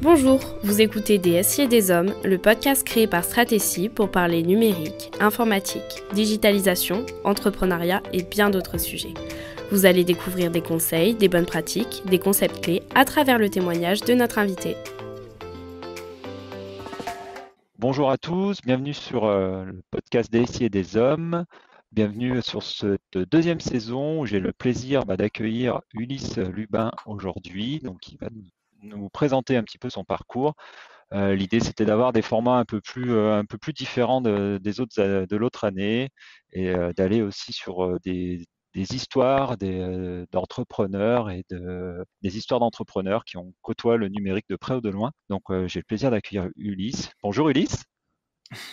Bonjour, vous écoutez Des SI et des Hommes, le podcast créé par Stratégie pour parler numérique, informatique, digitalisation, entrepreneuriat et bien d'autres sujets. Vous allez découvrir des conseils, des bonnes pratiques, des concepts clés à travers le témoignage de notre invité. Bonjour à tous, bienvenue sur le podcast des SI et des Hommes. Bienvenue sur cette deuxième saison où j'ai le plaisir d'accueillir Ulysse Lubin aujourd'hui, donc il va nous présenter un petit peu son parcours. L'idée c'était d'avoir des formats un peu plus différents des autres de l'autre année et d'aller aussi sur des histoires d'entrepreneurs et des histoires d'entrepreneurs qui ont côtoient le numérique de près ou de loin. Donc j'ai le plaisir d'accueillir Ulysse. Bonjour Ulysse.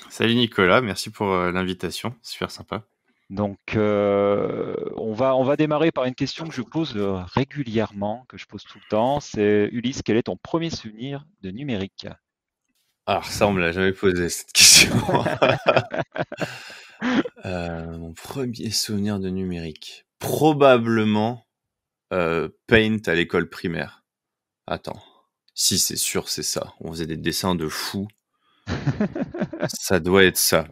Salut Nicolas, merci pour l'invitation, super sympa. Donc, on va démarrer par une question que je pose régulièrement, que je pose tout le temps. C'est Ulysse, quel est ton premier souvenir de numérique? Alors ça, on me l'a jamais posé cette question. Mon premier souvenir de numérique, probablement Paint à l'école primaire. Attends, si c'est sûr, c'est ça. On faisait des dessins de fous. Ça doit être ça.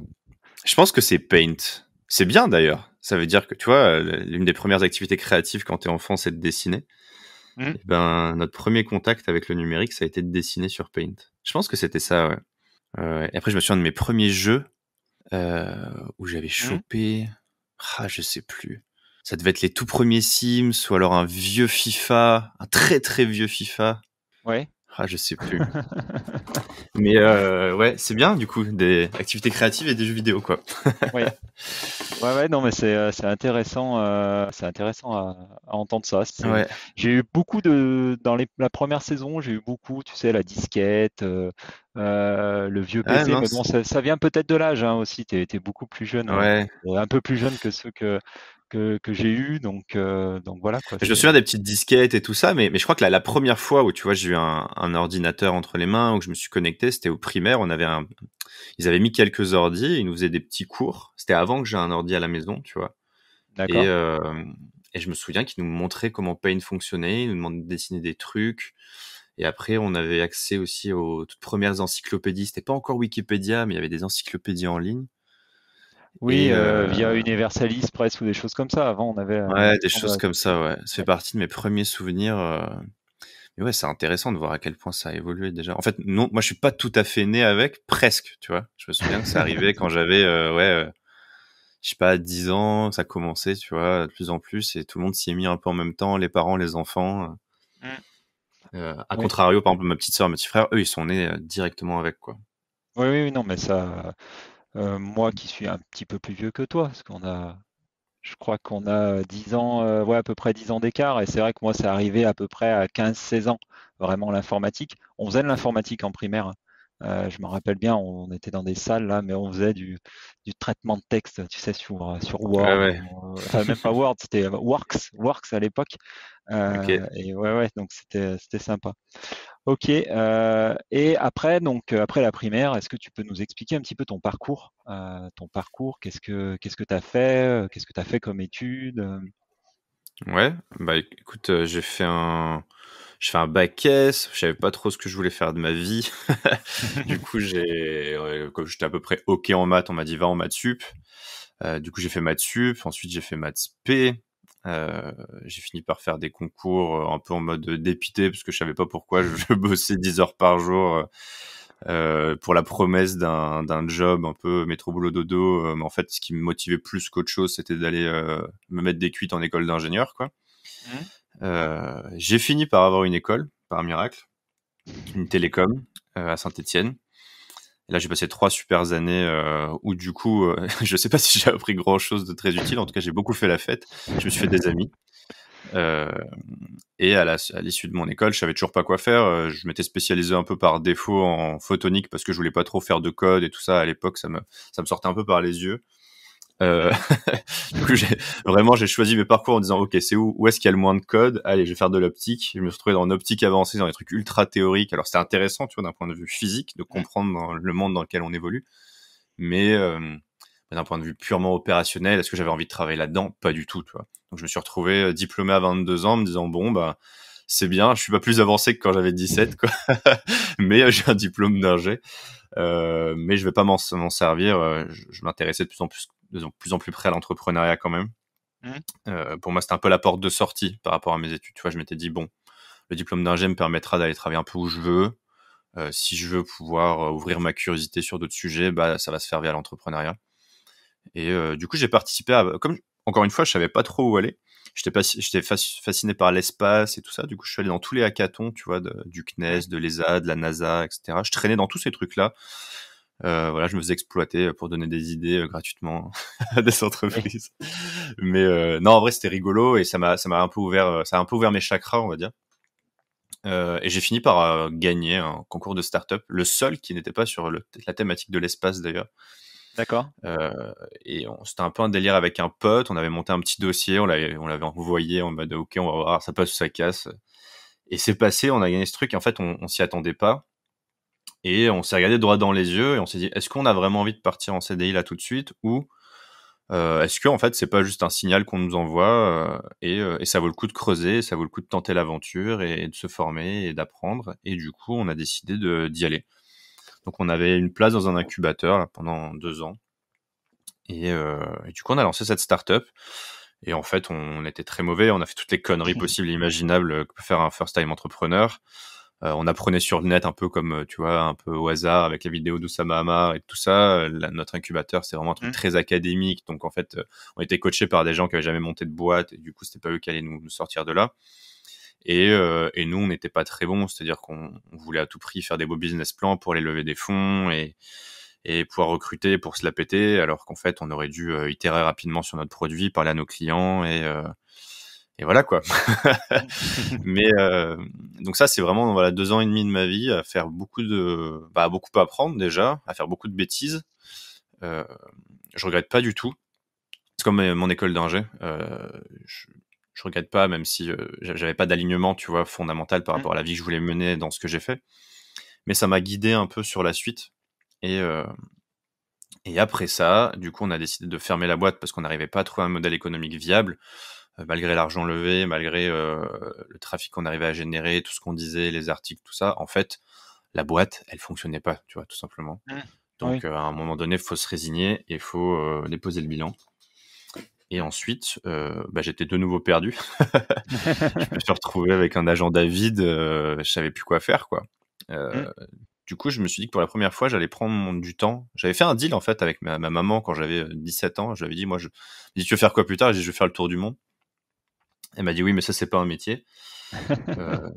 Je pense que c'est Paint. C'est bien d'ailleurs. Ça veut dire que, tu vois, l'une des premières activités créatives quand t'es enfant, c'est de dessiner. Mm. Et ben, notre premier contact avec le numérique, ça a été de dessiner sur Paint. Je pense que c'était ça, ouais. Et après, je me souviens de mes premiers jeux où j'avais chopé... je sais plus. Ça devait être les tout premiers Sims ou alors un vieux FIFA, un très très vieux FIFA. Ouais. Je sais plus. Mais ouais, c'est bien du coup, des activités créatives et des jeux vidéo, quoi. Ouais. Ouais, non, mais c'est intéressant à entendre ça. Ouais. J'ai eu beaucoup la première saison, j'ai eu beaucoup, tu sais, la disquette, le vieux Ah PC, mais bon, mince. ça vient peut-être de l'âge aussi. T'es beaucoup plus jeune, Ouais. un peu plus jeune que ceux que j'ai eu, donc voilà quoi. Je me souviens des petites disquettes et tout ça, mais je crois que la première fois où tu vois j'ai eu un ordinateur entre les mains, où je me suis connecté, c'était au primaire. Ils avaient mis quelques ordis, ils nous faisaient des petits cours. C'était avant que j'ai un ordi à la maison, tu vois. Et, D'accord. et je me souviens qu'ils nous montraient comment Paint fonctionnait, ils nous demandaient de dessiner des trucs. Et après, on avait accès aussi aux toutes premières encyclopédies. C'était pas encore Wikipédia, mais il y avait des encyclopédies en ligne. Oui, Et via Universalis Press ou des choses comme ça. Avant, on avait ouais, des choses comme ça, ouais. Ça fait ouais. partie de mes premiers souvenirs. Mais ouais, c'est intéressant de voir à quel point ça a évolué déjà. En fait, non, moi je suis pas tout à fait né avec, presque, tu vois. Je me souviens que ça arrivait quand j'avais, je sais pas, 10 ans, ça commençait, tu vois, de plus en plus, et tout le monde s'y est mis un peu en même temps, les parents, les enfants. Mm. À Oui. contrario, par exemple, ma petite sœur, mes petits frères, eux, ils sont nés directement avec, quoi. Oui, oui, non, mais ça, moi qui suis un petit peu plus vieux que toi, parce je crois qu'on a 10 ans, ouais, à peu près 10 ans d'écart, et c'est vrai que moi, c'est arrivé à peu près à 15-16 ans, vraiment l'informatique. On faisait de l'informatique en primaire, hein. Je me rappelle bien, on était dans des salles là, mais on faisait du traitement de texte, tu sais, sur Ouais, Word, ouais, enfin même pas Word, c'était Works à l'époque. ok. Et ouais, donc c'était sympa. Ok. Et après, donc après la primaire, est-ce que tu peux nous expliquer un petit peu ton parcours, qu'est-ce que tu as fait, qu'est-ce que tu as fait comme études? Ouais, bah écoute, je fais un bac S, je savais pas trop ce que je voulais faire de ma vie. Du coup, comme j'étais à peu près OK en maths, on m'a dit va en maths sup. Du coup, j'ai fait maths sup, ensuite j'ai fait maths P. J'ai fini par faire des concours un peu en mode dépité parce que je savais pas pourquoi je bossais 10 heures par jour pour la promesse d'un job un peu métro boulot dodo. Mais en fait, ce qui me motivait plus qu'autre chose, c'était d'aller me mettre des cuites en école d'ingénieur, quoi. Mhm. J'ai fini par avoir une école, par miracle, une télécom à Saint-Étienne. Et là, j'ai passé 3 super années où du coup, je sais pas si j'ai appris grand chose de très utile. En tout cas, j'ai beaucoup fait la fête. Je me suis fait des amis. Euh, et à l'issue de mon école, je savais toujours pas quoi faire. Je m'étais spécialisé un peu par défaut en photonique parce que je voulais pas trop faire de code et tout ça. À l'époque, ça me sortait un peu par les yeux. Euh, du coup, j'ai choisi mes parcours en disant, OK, c'est où est-ce qu'il y a le moins de code? Allez, je vais faire de l'optique. Je me suis retrouvé dans l'optique avancée, dans des trucs ultra théoriques. Alors, c'était intéressant, tu vois, d'un point de vue physique, de comprendre le monde dans lequel on évolue. Mais d'un point de vue purement opérationnel, est-ce que j'avais envie de travailler là-dedans? Pas du tout, tu vois. Donc, je me suis retrouvé diplômé à 22 ans, me disant, bon, bah, c'est bien. Je suis pas plus avancé que quand j'avais 17, quoi. Mais j'ai un diplôme d'ingé. Mais je vais pas m'en servir. Je m'intéressais de plus en plus près à l'entrepreneuriat quand même. Pour moi, c'était un peu la porte de sortie par rapport à mes études. Tu vois, je m'étais dit, bon, le diplôme d'ingé me permettra d'aller travailler un peu où je veux. Si je veux pouvoir ouvrir ma curiosité sur d'autres sujets, bah, ça va se faire via l'entrepreneuriat. Et du coup, j'ai participé comme encore une fois, je savais pas trop où aller. J'étais fasciné par l'espace et tout ça. Du coup, je suis allé dans tous les hackathons, tu vois, du CNES, de l'ESA, de la NASA, etc. Je traînais dans tous ces trucs-là. Voilà, je me faisais exploiter pour donner des idées gratuitement à des entreprises. Mais non, en vrai, c'était rigolo et ça m'a un peu ouvert mes chakras, on va dire. Et j'ai fini par gagner un concours de start-up, le seul qui n'était pas sur la thématique de l'espace d'ailleurs. D'accord. Et c'était un peu un délire avec un pote. On avait monté un petit dossier, on l'avait envoyé en mode ok, on va voir, ça passe ou ça casse. Et c'est passé, on a gagné ce truc. Et en fait, on s'y attendait pas. Et on s'est regardé droit dans les yeux et on s'est dit, est-ce qu'on a vraiment envie de partir en CDI là tout de suite ou est-ce que en fait c'est pas juste un signal qu'on nous envoie et ça vaut le coup de creuser, ça vaut le coup de tenter l'aventure et de se former et d'apprendre. Et du coup, on a décidé d'y aller. Donc on avait une place dans un incubateur là, pendant 2 ans. Et du coup, on a lancé cette startup. Et en fait, on était très mauvais. On a fait toutes les conneries possibles et imaginables que peut faire un first-time entrepreneur. On apprenait sur le net un peu comme, tu vois, un peu au hasard avec la vidéo d'Oussama Hamar et tout ça. Notre incubateur, c'est vraiment un truc très académique. Donc, en fait, on était coachés par des gens qui avaient jamais monté de boîte. Et du coup, c'était pas eux qui allaient nous sortir de là. Et nous, on n'était pas très bons. C'est-à-dire qu'on voulait à tout prix faire des beaux business plans pour aller lever des fonds et pouvoir recruter pour se la péter, alors qu'en fait, on aurait dû itérer rapidement sur notre produit, parler à nos clients et voilà quoi. Mais donc ça, c'est vraiment voilà 2 ans et demi de ma vie à faire beaucoup apprendre déjà, à faire beaucoup de bêtises. Je regrette pas du tout. C'est comme mon école d'ingé. Je regrette pas, même si j'avais pas d'alignement, tu vois, fondamental par rapport à la vie que je voulais mener dans ce que j'ai fait. Mais ça m'a guidé un peu sur la suite. Et après ça, du coup, on a décidé de fermer la boîte parce qu'on n'arrivait pas à trouver un modèle économique viable, malgré l'argent levé, malgré le trafic qu'on arrivait à générer, tout ce qu'on disait, les articles, tout ça. En fait, la boîte, elle fonctionnait pas, tu vois, tout simplement. Donc, à un moment donné, il faut se résigner et il faut déposer le bilan. Et ensuite, j'étais de nouveau perdu. Je me suis retrouvé avec un agent David, je savais plus quoi faire, quoi. Du coup, je me suis dit que pour la première fois, j'allais prendre du temps. J'avais fait un deal, en fait, avec ma maman quand j'avais 17 ans. Je lui avais dit, je dis, tu veux faire quoi plus tard? J'ai dit, je veux faire le tour du monde. Elle m'a dit, oui, mais ça, c'est pas un métier.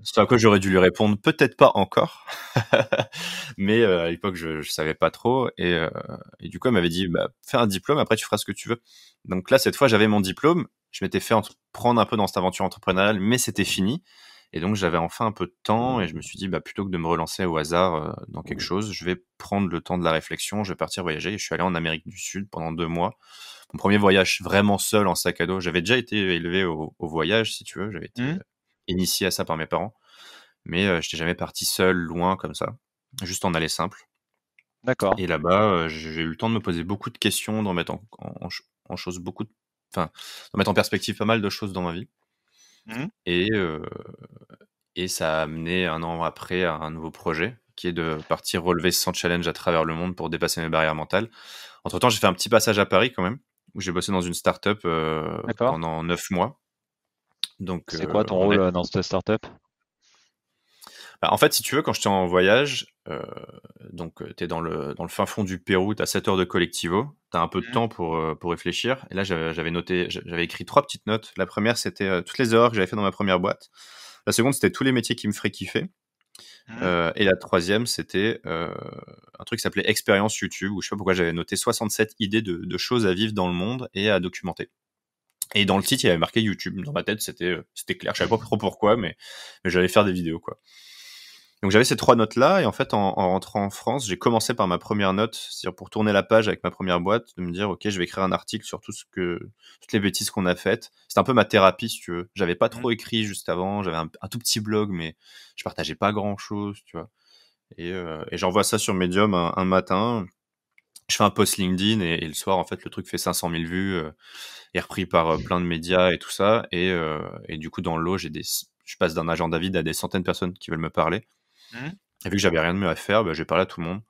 C'est à quoi j'aurais dû lui répondre, peut-être pas encore. Mais à l'époque, je savais pas trop. Et du coup, elle m'avait dit, fais un diplôme, après tu feras ce que tu veux. Donc là, cette fois, j'avais mon diplôme. Je m'étais fait prendre un peu dans cette aventure entrepreneuriale, mais c'était fini. Et donc, j'avais enfin un peu de temps et je me suis dit, plutôt que de me relancer au hasard dans quelque chose, je vais prendre le temps de la réflexion, je vais partir voyager. Et je suis allé en Amérique du Sud pendant 2 mois. Mon premier voyage vraiment seul en sac à dos. J'avais déjà été élevé au voyage, si tu veux. J'avais été initié à ça par mes parents. Mais je n'étais jamais parti seul, loin, comme ça. Juste en aller simple. D'accord. Et là-bas, j'ai eu le temps de me poser beaucoup de questions, d'en mettre en chose d'en mettre en perspective pas mal de choses dans ma vie. Et ça a amené 1 an après à un nouveau projet qui est de partir relever 100 challenges à travers le monde pour dépasser mes barrières mentales. Entre-temps, j'ai fait un petit passage à Paris quand même, où j'ai bossé dans une start-up pendant 9 mois. Donc, c'est quoi ton rôle dans cette start-up? En fait, si tu veux, quand j'étais en voyage, t'es dans le fin fond du Pérou, t'as 7 heures de collectivo, t'as un peu de temps pour réfléchir. Et là, j'avais écrit 3 petites notes. La première, c'était toutes les erreurs que j'avais fait dans ma première boîte. La seconde, c'était tous les métiers qui me feraient kiffer. Et la troisième, c'était un truc qui s'appelait Expérience YouTube, où je sais pas pourquoi j'avais noté 67 idées de choses à vivre dans le monde et à documenter. Et dans le titre, il y avait marqué YouTube. Dans ma tête, c'était clair. Je savais pas trop pourquoi, mais j'allais faire des vidéos, quoi. Donc j'avais ces 3 notes-là, et en fait, en rentrant en France, j'ai commencé par ma première note, c'est-à-dire pour tourner la page avec ma première boîte, de me dire, ok, je vais écrire un article sur toutes les bêtises qu'on a faites. C'était un peu ma thérapie, si tu veux. J'avais pas trop écrit juste avant, j'avais un tout petit blog, mais je partageais pas grand-chose, tu vois. Et j'envoie ça sur Medium un matin. Je fais un post LinkedIn et le soir, en fait, le truc fait 500 000 vues, est repris par plein de médias et tout ça. Et du coup, dans le lot, j'ai je passe d'un agenda vide à des centaines de personnes qui veulent me parler. Mhm. Et vu que j'avais rien de mieux à faire, j'ai parlé à tout le monde.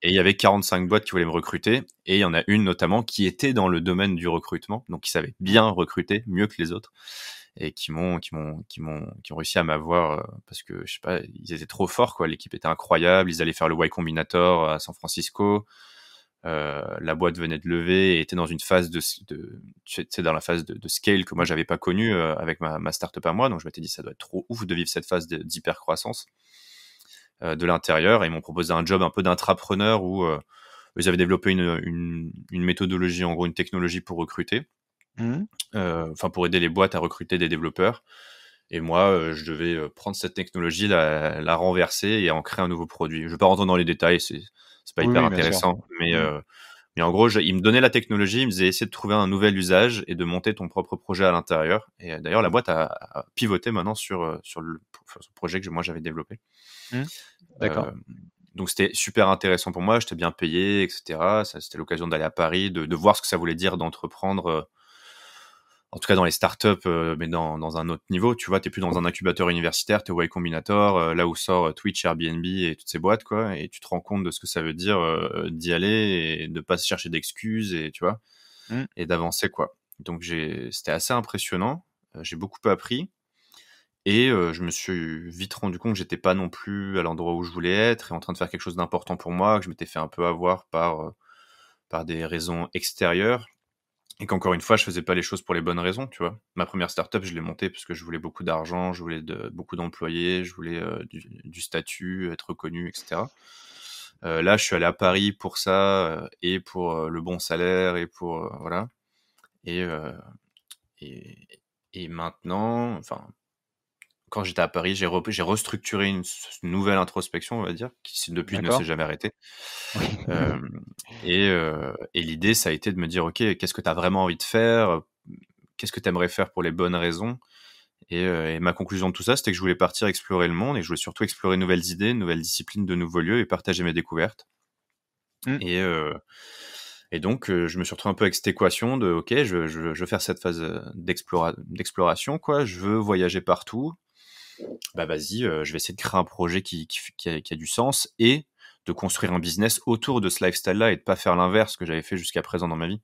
Et il y avait 45 boîtes qui voulaient me recruter. Et il y en a une notamment qui était dans le domaine du recrutement, donc qui savait bien recruter, mieux que les autres, et qui ont réussi à m'avoir parce que je sais pas, ils étaient trop forts, quoi. L'équipe était incroyable. Ils allaient faire le Y Combinator à San Francisco. La boîte venait de lever et était dans une phase dans la phase de scale que moi j'avais pas connue avec ma startup à moi. Donc je m'étais dit ça doit être trop ouf de vivre cette phase d'hyper croissance de l'intérieur. Et ils m'ont proposé un job un peu d'intrapreneur où ils avaient développé une méthodologie, en gros une technologie pour recruter, Mhm. enfin pour aider les boîtes à recruter des développeurs. Et moi, je devais prendre cette technologie, la renverser et en créer un nouveau produit. Je vais pas rentrer dans les détails, c'est pas Oui, hyper oui, bien sûr. intéressant, Mhm. mais en gros, il me donnait la technologie, il me disait essayer de trouver un nouvel usage et de monter ton propre projet à l'intérieur. Et d'ailleurs, la boîte a pivoté maintenant sur le projet que moi j'avais développé. Mhm. D'accord. Euh, donc c'était super intéressant pour moi, j'étais bien payé, etc. Ça, c'était l'occasion d'aller à Paris, de voir ce que ça voulait dire d'entreprendre. En tout cas dans les startups, mais dans un autre niveau, tu vois, t'es plus dans un incubateur universitaire, t'es au Y Combinator, là où sort Twitch, Airbnb et toutes ces boîtes, quoi, et tu te rends compte de ce que ça veut dire d'y aller et de pas se chercher d'excuses et tu vois, Mhm. et d'avancer, quoi. Donc c'était assez impressionnant, j'ai beaucoup appris et je me suis vite rendu compte que j'étais pas non plus à l'endroit où je voulais être et en train de faire quelque chose d'important pour moi, que je m'étais fait un peu avoir par des raisons extérieures. Et qu'encore une fois, je faisais pas les choses pour les bonnes raisons, tu vois. Ma première startup, je l'ai montée parce que je voulais beaucoup d'argent, je voulais beaucoup d'employés, je voulais du statut, être reconnu, etc. Là, je suis allé à Paris pour ça et pour le bon salaire et pour voilà. Et, euh, et et maintenant, enfin, quand j'étais à Paris, j'ai restructuré une nouvelle introspection, on va dire, qui depuis ne s'est D'accord. jamais arrêtée. Oui. Et l'idée, ça a été de me dire, OK, qu'est-ce que tu as vraiment envie de faire? Qu'est-ce que tu aimerais faire pour les bonnes raisons? Et ma conclusion de tout ça, c'était que je voulais partir explorer le monde et je voulais surtout explorer de nouvelles idées, de nouvelles disciplines, de nouveaux lieux et partager mes découvertes. Mhm. Et, euh, et donc, je me suis retrouvé un peu avec cette équation de, OK, je veux faire cette phase d'exploration, quoi. Je veux voyager partout. Bah vas-y, je vais essayer de créer un projet qui a du sens et de construire un business autour de ce lifestyle-là et de pas faire l'inverse que j'avais fait jusqu'à présent dans ma vie.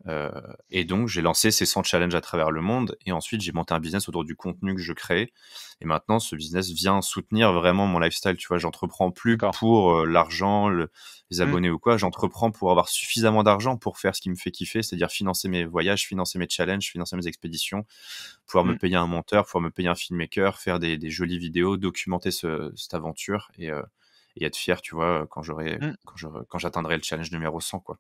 Euh, et donc, j'ai lancé ces 100 challenges à travers le monde. Et ensuite, j'ai monté un business autour du contenu que je crée. Et maintenant, ce business vient soutenir vraiment mon lifestyle. Tu vois, j'entreprends plus D'accord. pour l'argent, les Mhm. abonnés ou quoi. J'entreprends pour avoir suffisamment d'argent pour faire ce qui me fait kiffer, c'est-à-dire financer mes voyages, financer mes challenges, financer mes expéditions, pouvoir me Mhm. payer un monteur, pouvoir me payer un filmmaker, faire des jolies vidéos, documenter cette aventure et être fier, tu vois, Mhm. quand j'atteindrai le challenge numéro 100, quoi.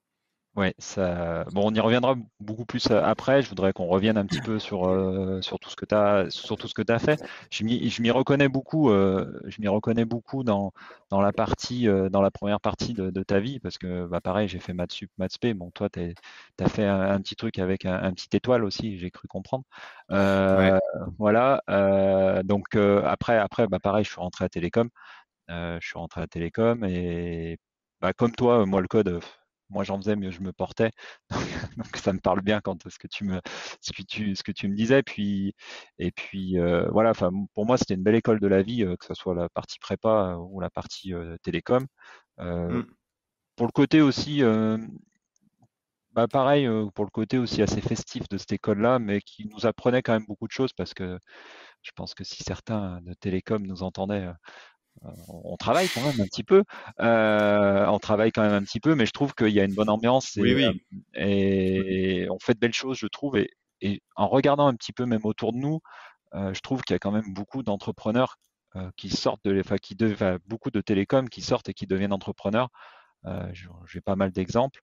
Ouais, ça. Bon, on y reviendra beaucoup plus après. Je voudrais qu'on revienne un petit peu sur tout ce que tu as fait. Je m'y reconnais beaucoup. Je m'y reconnais beaucoup dans la partie, dans la première partie de ta vie, parce que bah, pareil, j'ai fait maths sup, maths spé. Bon, toi, tu as fait un petit truc avec un petit étoile aussi, j'ai cru comprendre. Ouais, Euh, voilà. Donc après, bah, pareil, je suis rentré à Télécom. Je suis rentré à Télécom et bah, comme toi, moi le code, moi j'en faisais, mieux je me portais. Donc ça me parle bien quand ce que tu me disais. Et puis voilà, enfin pour moi c'était une belle école de la vie, que ce soit la partie prépa ou la partie télécom. Euh, mm, pour le côté aussi, bah pareil, pour le côté aussi assez festif de cette école-là, mais qui nous apprenait quand même beaucoup de choses parce que je pense que si certains de télécom nous entendaient, on travaille quand même un petit peu, on travaille quand même un petit peu, mais je trouve qu'il y a une bonne ambiance oui, oui. et on fait de belles choses, je trouve. Et en regardant un petit peu même autour de nous, je trouve qu'il y a quand même beaucoup d'entrepreneurs qui sortent enfin, enfin, beaucoup de télécoms qui sortent et qui deviennent entrepreneurs. J'ai pas mal d'exemples.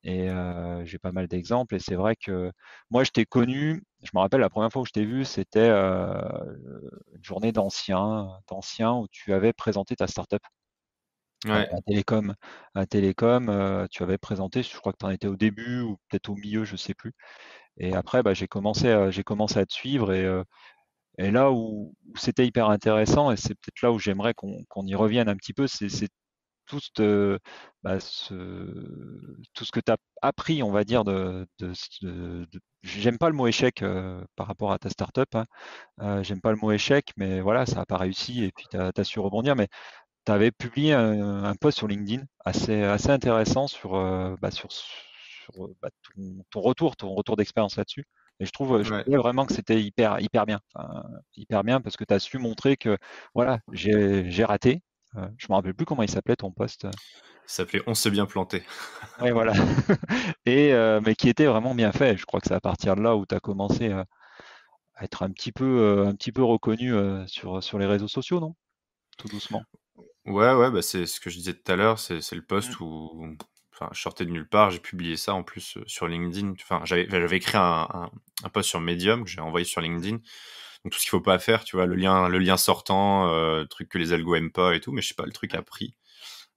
J'ai pas mal d'exemples et c'est vrai que moi je t'ai connu, je me rappelle la première fois où je t'ai vu, c'était une journée d'anciens où tu avais présenté ta startup Ouais. à Télécom. À Télécom, tu avais présenté, je crois que tu en étais au début ou peut-être au milieu, je sais plus. Et après, bah, j'ai commencé à te suivre et là où c'était hyper intéressant et c'est peut-être là où j'aimerais qu'on y revienne un petit peu, c'est tout ce que tu as appris, on va dire, j'aime pas le mot échec par rapport à ta startup, hein. J'aime pas le mot échec, mais voilà, ça n'a pas réussi et puis tu as su rebondir. Mais tu avais publié un post sur LinkedIn assez intéressant sur ton retour d'expérience là-dessus. Et je Ouais. trouvais vraiment que c'était hyper bien. Enfin, hyper bien parce que tu as su montrer que voilà, j'ai raté. Je me rappelle plus comment il s'appelait ton post. Ça s'appelait On s'est bien planté. Ouais, voilà. Mais qui était vraiment bien fait. Je crois que c'est à partir de là où tu as commencé à être un petit peu reconnu sur les réseaux sociaux, non? Tout doucement. Ouais, ouais, bah, c'est ce que je disais tout à l'heure, c'est le Mm. post où, enfin, je sortais de nulle part, j'ai publié ça en plus sur LinkedIn. Enfin, j'avais écrit un post sur Medium que j'ai envoyé sur LinkedIn. Donc tout ce qu'il faut pas faire, tu vois, le lien sortant, truc que les algos aiment pas et tout, mais je sais pas, le truc Mm.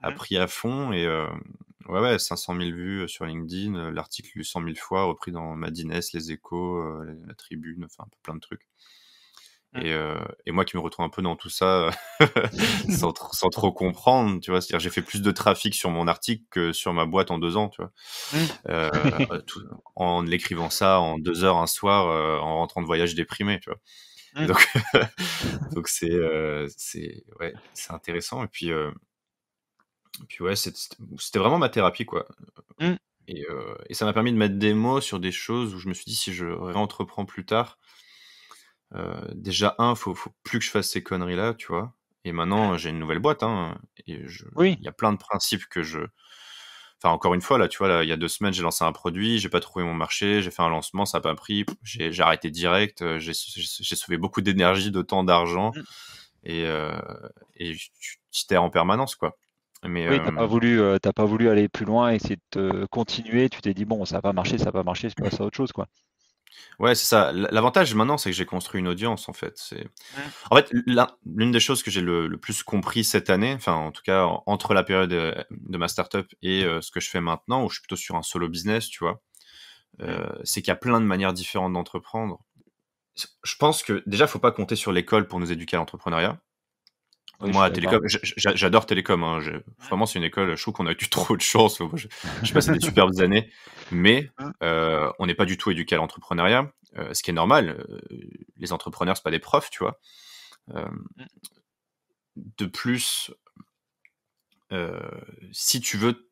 a Mm. pris à fond et ouais, ouais, 500 000 vues sur LinkedIn, l'article lu 100 000 fois, repris dans Madines, Les Échos, la Tribune, enfin un peu plein de trucs. Mm. Et moi qui me retrouve un peu dans tout ça sans trop comprendre, tu vois, c'est-à-dire j'ai fait plus de trafic sur mon article que sur ma boîte en 2 ans, tu vois. Mm. En écrivant ça en 2 heures un soir, en rentrant de voyage déprimé, tu vois. Et Mm. donc donc c'est ouais, c'est intéressant et puis ouais, c'était vraiment ma thérapie, quoi. Mm. Et ça m'a permis de mettre des mots sur des choses où je me suis dit: «Si je réentreprends plus tard, déjà faut plus que je fasse ces conneries-là», tu vois? Et maintenant, j'ai une nouvelle boîte, hein, et Oui. il y a plein de principes que je enfin, encore une fois, là, tu vois, là, il y a 2 semaines, j'ai lancé un produit, j'ai pas trouvé mon marché, j'ai fait un lancement, ça a pas pris, j'ai arrêté direct, j'ai sauvé beaucoup d'énergie, de temps, d'argent Mm. et heu et tu t'y terres en permanence, quoi. Mais Oui, t'as pas voulu aller plus loin, essayer de continuer. Tu t'es dit bon, ça a pas marché, je passe à autre chose, quoi. ouais, c'est ça. L'avantage maintenant, c'est que j'ai construit une audience, en fait. Mm. En fait, l'une des choses que j'ai le plus compris cette année, enfin, en tout cas, entre la période de ma startup et ce que je fais maintenant, où je suis plutôt sur un solo business, tu vois, Mm. c'est qu'il y a plein de manières différentes d'entreprendre. Je pense que déjà, faut pas compter sur l'école pour nous éduquer à l'entrepreneuriat. Oui, je suis Moi, d'accord. Télécom, j'adore Télécom, hein. Mm. Vraiment, c'est une école, je trouve qu'on a eu trop de chance. Moi, j'ai passé des superbes années, mais Mm. on n'est pas du tout éduqué à l'entrepreneuriat, ce qui est normal. Les entrepreneurs, c'est pas des profs, tu vois. Euh, Mm. de plus, euh, si tu veux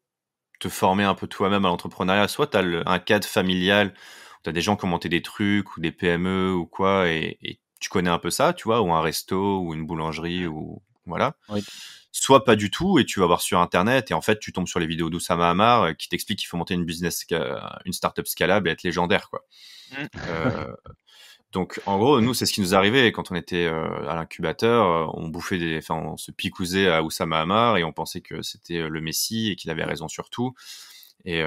te former un peu toi-même à l'entrepreneuriat, soit tu as un cadre familial, où tu as des gens qui ont monté des trucs, ou des PME, ou quoi, et tu connais un peu ça, tu vois, ou un resto, ou une boulangerie, Mm. ou voilà. Oui. Soit pas du tout, et tu vas voir sur Internet, et en fait, tu tombes sur les vidéos d'Oussama Hamar qui t'explique qu'il faut monter une startup scalable et être légendaire, quoi. Mm. Euh, donc, en gros, nous, c'est ce qui nous arrivait quand on était à l'incubateur. Enfin, on se picousait à Oussama Hamar et on pensait que c'était le Messie et qu'il avait raison sur tout. Et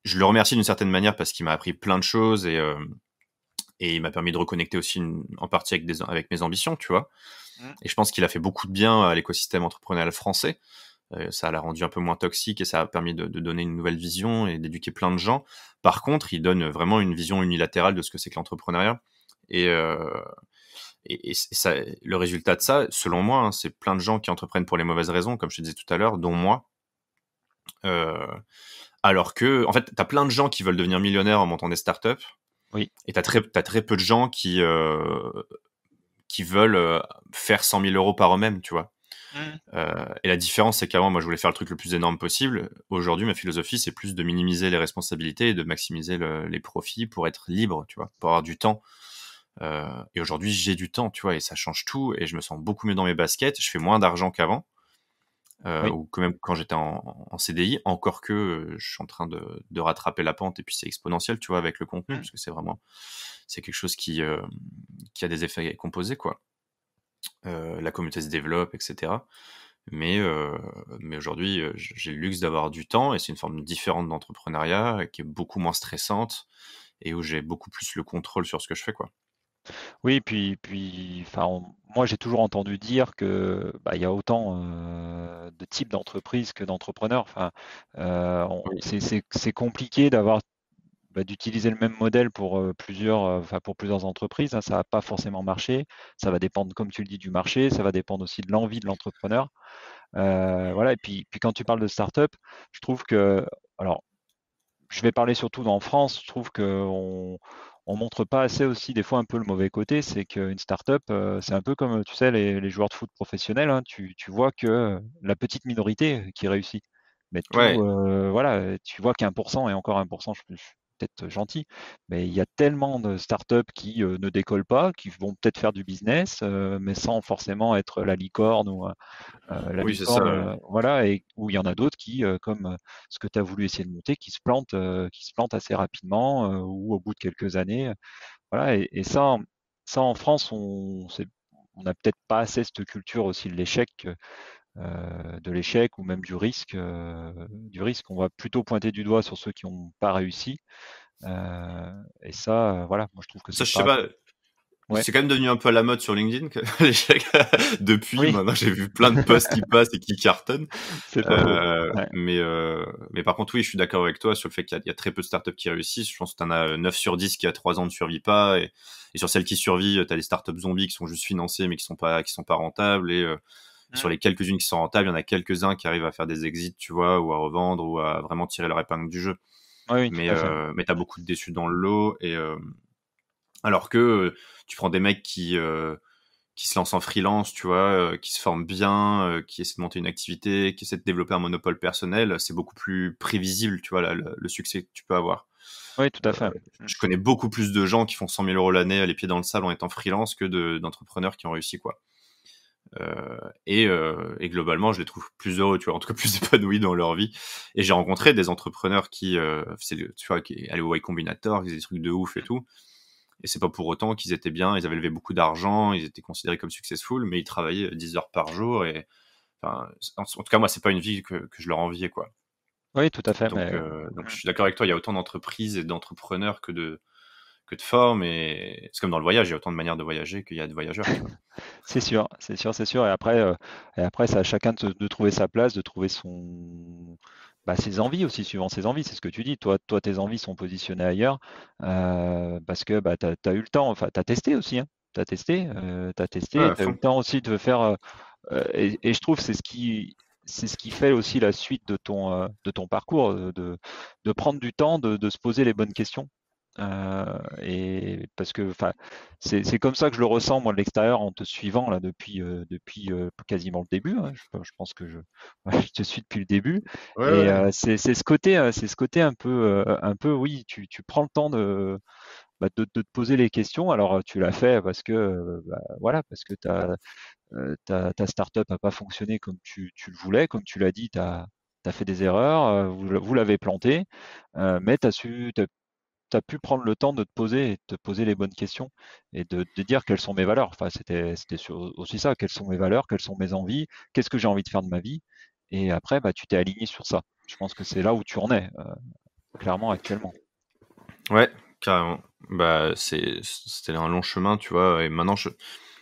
je le remercie d'une certaine manière parce qu'il m'a appris plein de choses et il m'a permis de reconnecter aussi en partie avec mes ambitions, tu vois. Mm. Et je pense qu'il a fait beaucoup de bien à l'écosystème entrepreneurial français. Ça l'a rendu un peu moins toxique et ça a permis de donner une nouvelle vision et d'éduquer plein de gens. Par contre, il donne vraiment une vision unilatérale de ce que c'est que l'entrepreneuriat. Et, euh, et ça, le résultat de ça, selon moi, hein, c'est plein de gens qui entreprennent pour les mauvaises raisons, comme je te disais tout à l'heure, dont moi. Euh, alors que, en fait, t'as plein de gens qui veulent devenir millionnaires en montant des startups, Oui. et t'as très peu de gens qui veulent faire 100 000 euros par eux-mêmes, tu vois. Mm. Et la différence, c'est qu'avant, moi, je voulais faire le truc le plus énorme possible. Aujourd'hui, ma philosophie, c'est plus de minimiser les responsabilités et de maximiser les profits pour être libre, tu vois, pour avoir du temps. Et aujourd'hui, j'ai du temps, tu vois, et ça change tout. Et je me sens beaucoup mieux dans mes baskets. Je fais moins d'argent qu'avant, Oui. ou quand même quand j'étais en CDI. Encore que je suis en train de rattraper la pente. Et puis c'est exponentiel, tu vois, avec le contenu, Mm. parce que c'est quelque chose qui a des effets composés, quoi. La communauté se développe, etc. Mais aujourd'hui, j'ai le luxe d'avoir du temps et c'est une forme différente d'entrepreneuriat qui est beaucoup moins stressante et où j'ai beaucoup plus le contrôle sur ce que je fais, quoi. Oui, enfin, moi j'ai toujours entendu dire que bah, il y a autant de types d'entreprises que d'entrepreneurs. Enfin, Oui. c'est compliqué d'utiliser le même modèle pour enfin, pour plusieurs entreprises, hein. Ça va pas forcément marcher. Ça va dépendre, comme tu le dis, du marché. Ça va dépendre aussi de l'envie de l'entrepreneur. Voilà. Et puis quand tu parles de start-up, je trouve que, alors, je vais parler surtout en France, je trouve on montre pas assez aussi des fois un peu le mauvais côté, c'est qu'une start-up, c'est un peu comme, tu sais, les joueurs de foot professionnels, hein, tu vois que la petite minorité qui réussit. Mais tout, Ouais, voilà, tu vois qu'1%, et encore 1%, je suis peut-être gentil, mais il y a tellement de start-up qui ne décollent pas, qui vont peut-être faire du business, mais sans forcément être la licorne ou la oui, c'est ça. licorne, voilà, et où il y en a d'autres qui, comme ce que tu as voulu essayer de monter, qui se plantent assez rapidement ou au bout de quelques années. Voilà, et ça en France, on n'a peut-être pas assez cette culture aussi de l'échec ou même du risque. Du risque, on va plutôt pointer du doigt sur ceux qui n'ont pas réussi. Et ça, voilà, moi je trouve que Ça, c'est je sais pas. pas. Ouais, C'est quand même devenu un peu à la mode sur LinkedIn, l'échec. Depuis, oui, maintenant, j'ai vu plein de posts qui passent et qui cartonnent. c'est pas faux. Ouais. Mais par contre, oui, je suis d'accord avec toi sur le fait qu'il y a très peu de startups qui réussissent. Je pense que tu en as 9 sur 10 qui à 3 ans ne survivent pas. Et sur celles qui survivent, tu as des startups zombies qui sont juste financées mais qui sont pas rentables. Et sur Mm. les quelques-unes qui sont rentables, il y en a quelques-uns qui arrivent à faire des exits, tu vois, ou à revendre, ou à vraiment tirer leur épingle du jeu. Oui, oui, tout à fait. Mais tu as beaucoup de déçus dans le lot. Alors que tu prends des mecs qui se lancent en freelance, tu vois, qui se forment bien, qui essaient de monter une activité, qui essaient de développer un monopole personnel, c'est beaucoup plus prévisible, tu vois, le succès que tu peux avoir. Oui, tout à Euh, fait. Mm. je connais beaucoup plus de gens qui font 100 000 € l'année, les pieds dans le sable en étant freelance que d'entrepreneurs qui ont réussi, quoi. Et globalement, je les trouve plus heureux, tu vois, en tout cas plus épanouis dans leur vie. Et j'ai rencontré des entrepreneurs tu vois, qui allaient au Y Combinator, qui faisaient des trucs de ouf et tout. Et c'est pas pour autant qu'ils étaient bien, ils avaient levé beaucoup d'argent, ils étaient considérés comme successful, mais ils travaillaient 10 heures par jour. Et enfin, en tout cas, moi, c'est pas une vie que je leur enviais, quoi. Oui, tout à fait. Donc je suis d'accord avec toi, il y a autant d'entreprises et d'entrepreneurs que de formes. Et c'est comme dans le voyage, il y a autant de manières de voyager qu'il y a de voyageurs, tu vois. C'est sûr, c'est sûr, c'est sûr. Et après, c'est à chacun de trouver sa place, de trouver ses envies aussi, suivant ses envies. C'est ce que tu dis. Toi, tes envies sont positionnées ailleurs parce que tu as eu le temps. Enfin, tu as testé aussi. Hein. Tu as testé, Ouais, à tu as eu fond. le temps aussi de faire. Et je trouve que c'est ce qui fait aussi la suite de ton parcours, de prendre du temps, de se poser les bonnes questions. Et parce que enfin, c'est comme ça que je le ressens moi de l'extérieur en te suivant là depuis quasiment le début. Hein. Je pense que ouais, je te suis depuis le début. Ouais, Et ouais. c'est ce côté un peu oui, tu prends le temps de te poser les questions. Alors tu l'as fait parce que voilà, parce que ta startup n'a pas fonctionné comme tu le voulais, comme tu l'as dit, tu as fait des erreurs, vous l'avez planté, mais tu as pu prendre le temps de te poser et de te poser les bonnes questions et de dire quelles sont mes valeurs. Enfin, aussi ça, quelles sont mes valeurs, quelles sont mes envies, qu'est-ce que j'ai envie de faire de ma vie. Et après, bah, tu t'es aligné sur ça. Je pense que c'est là où tu en es, clairement, actuellement. Ouais, carrément. Bah, c'était un long chemin, tu vois. Et maintenant,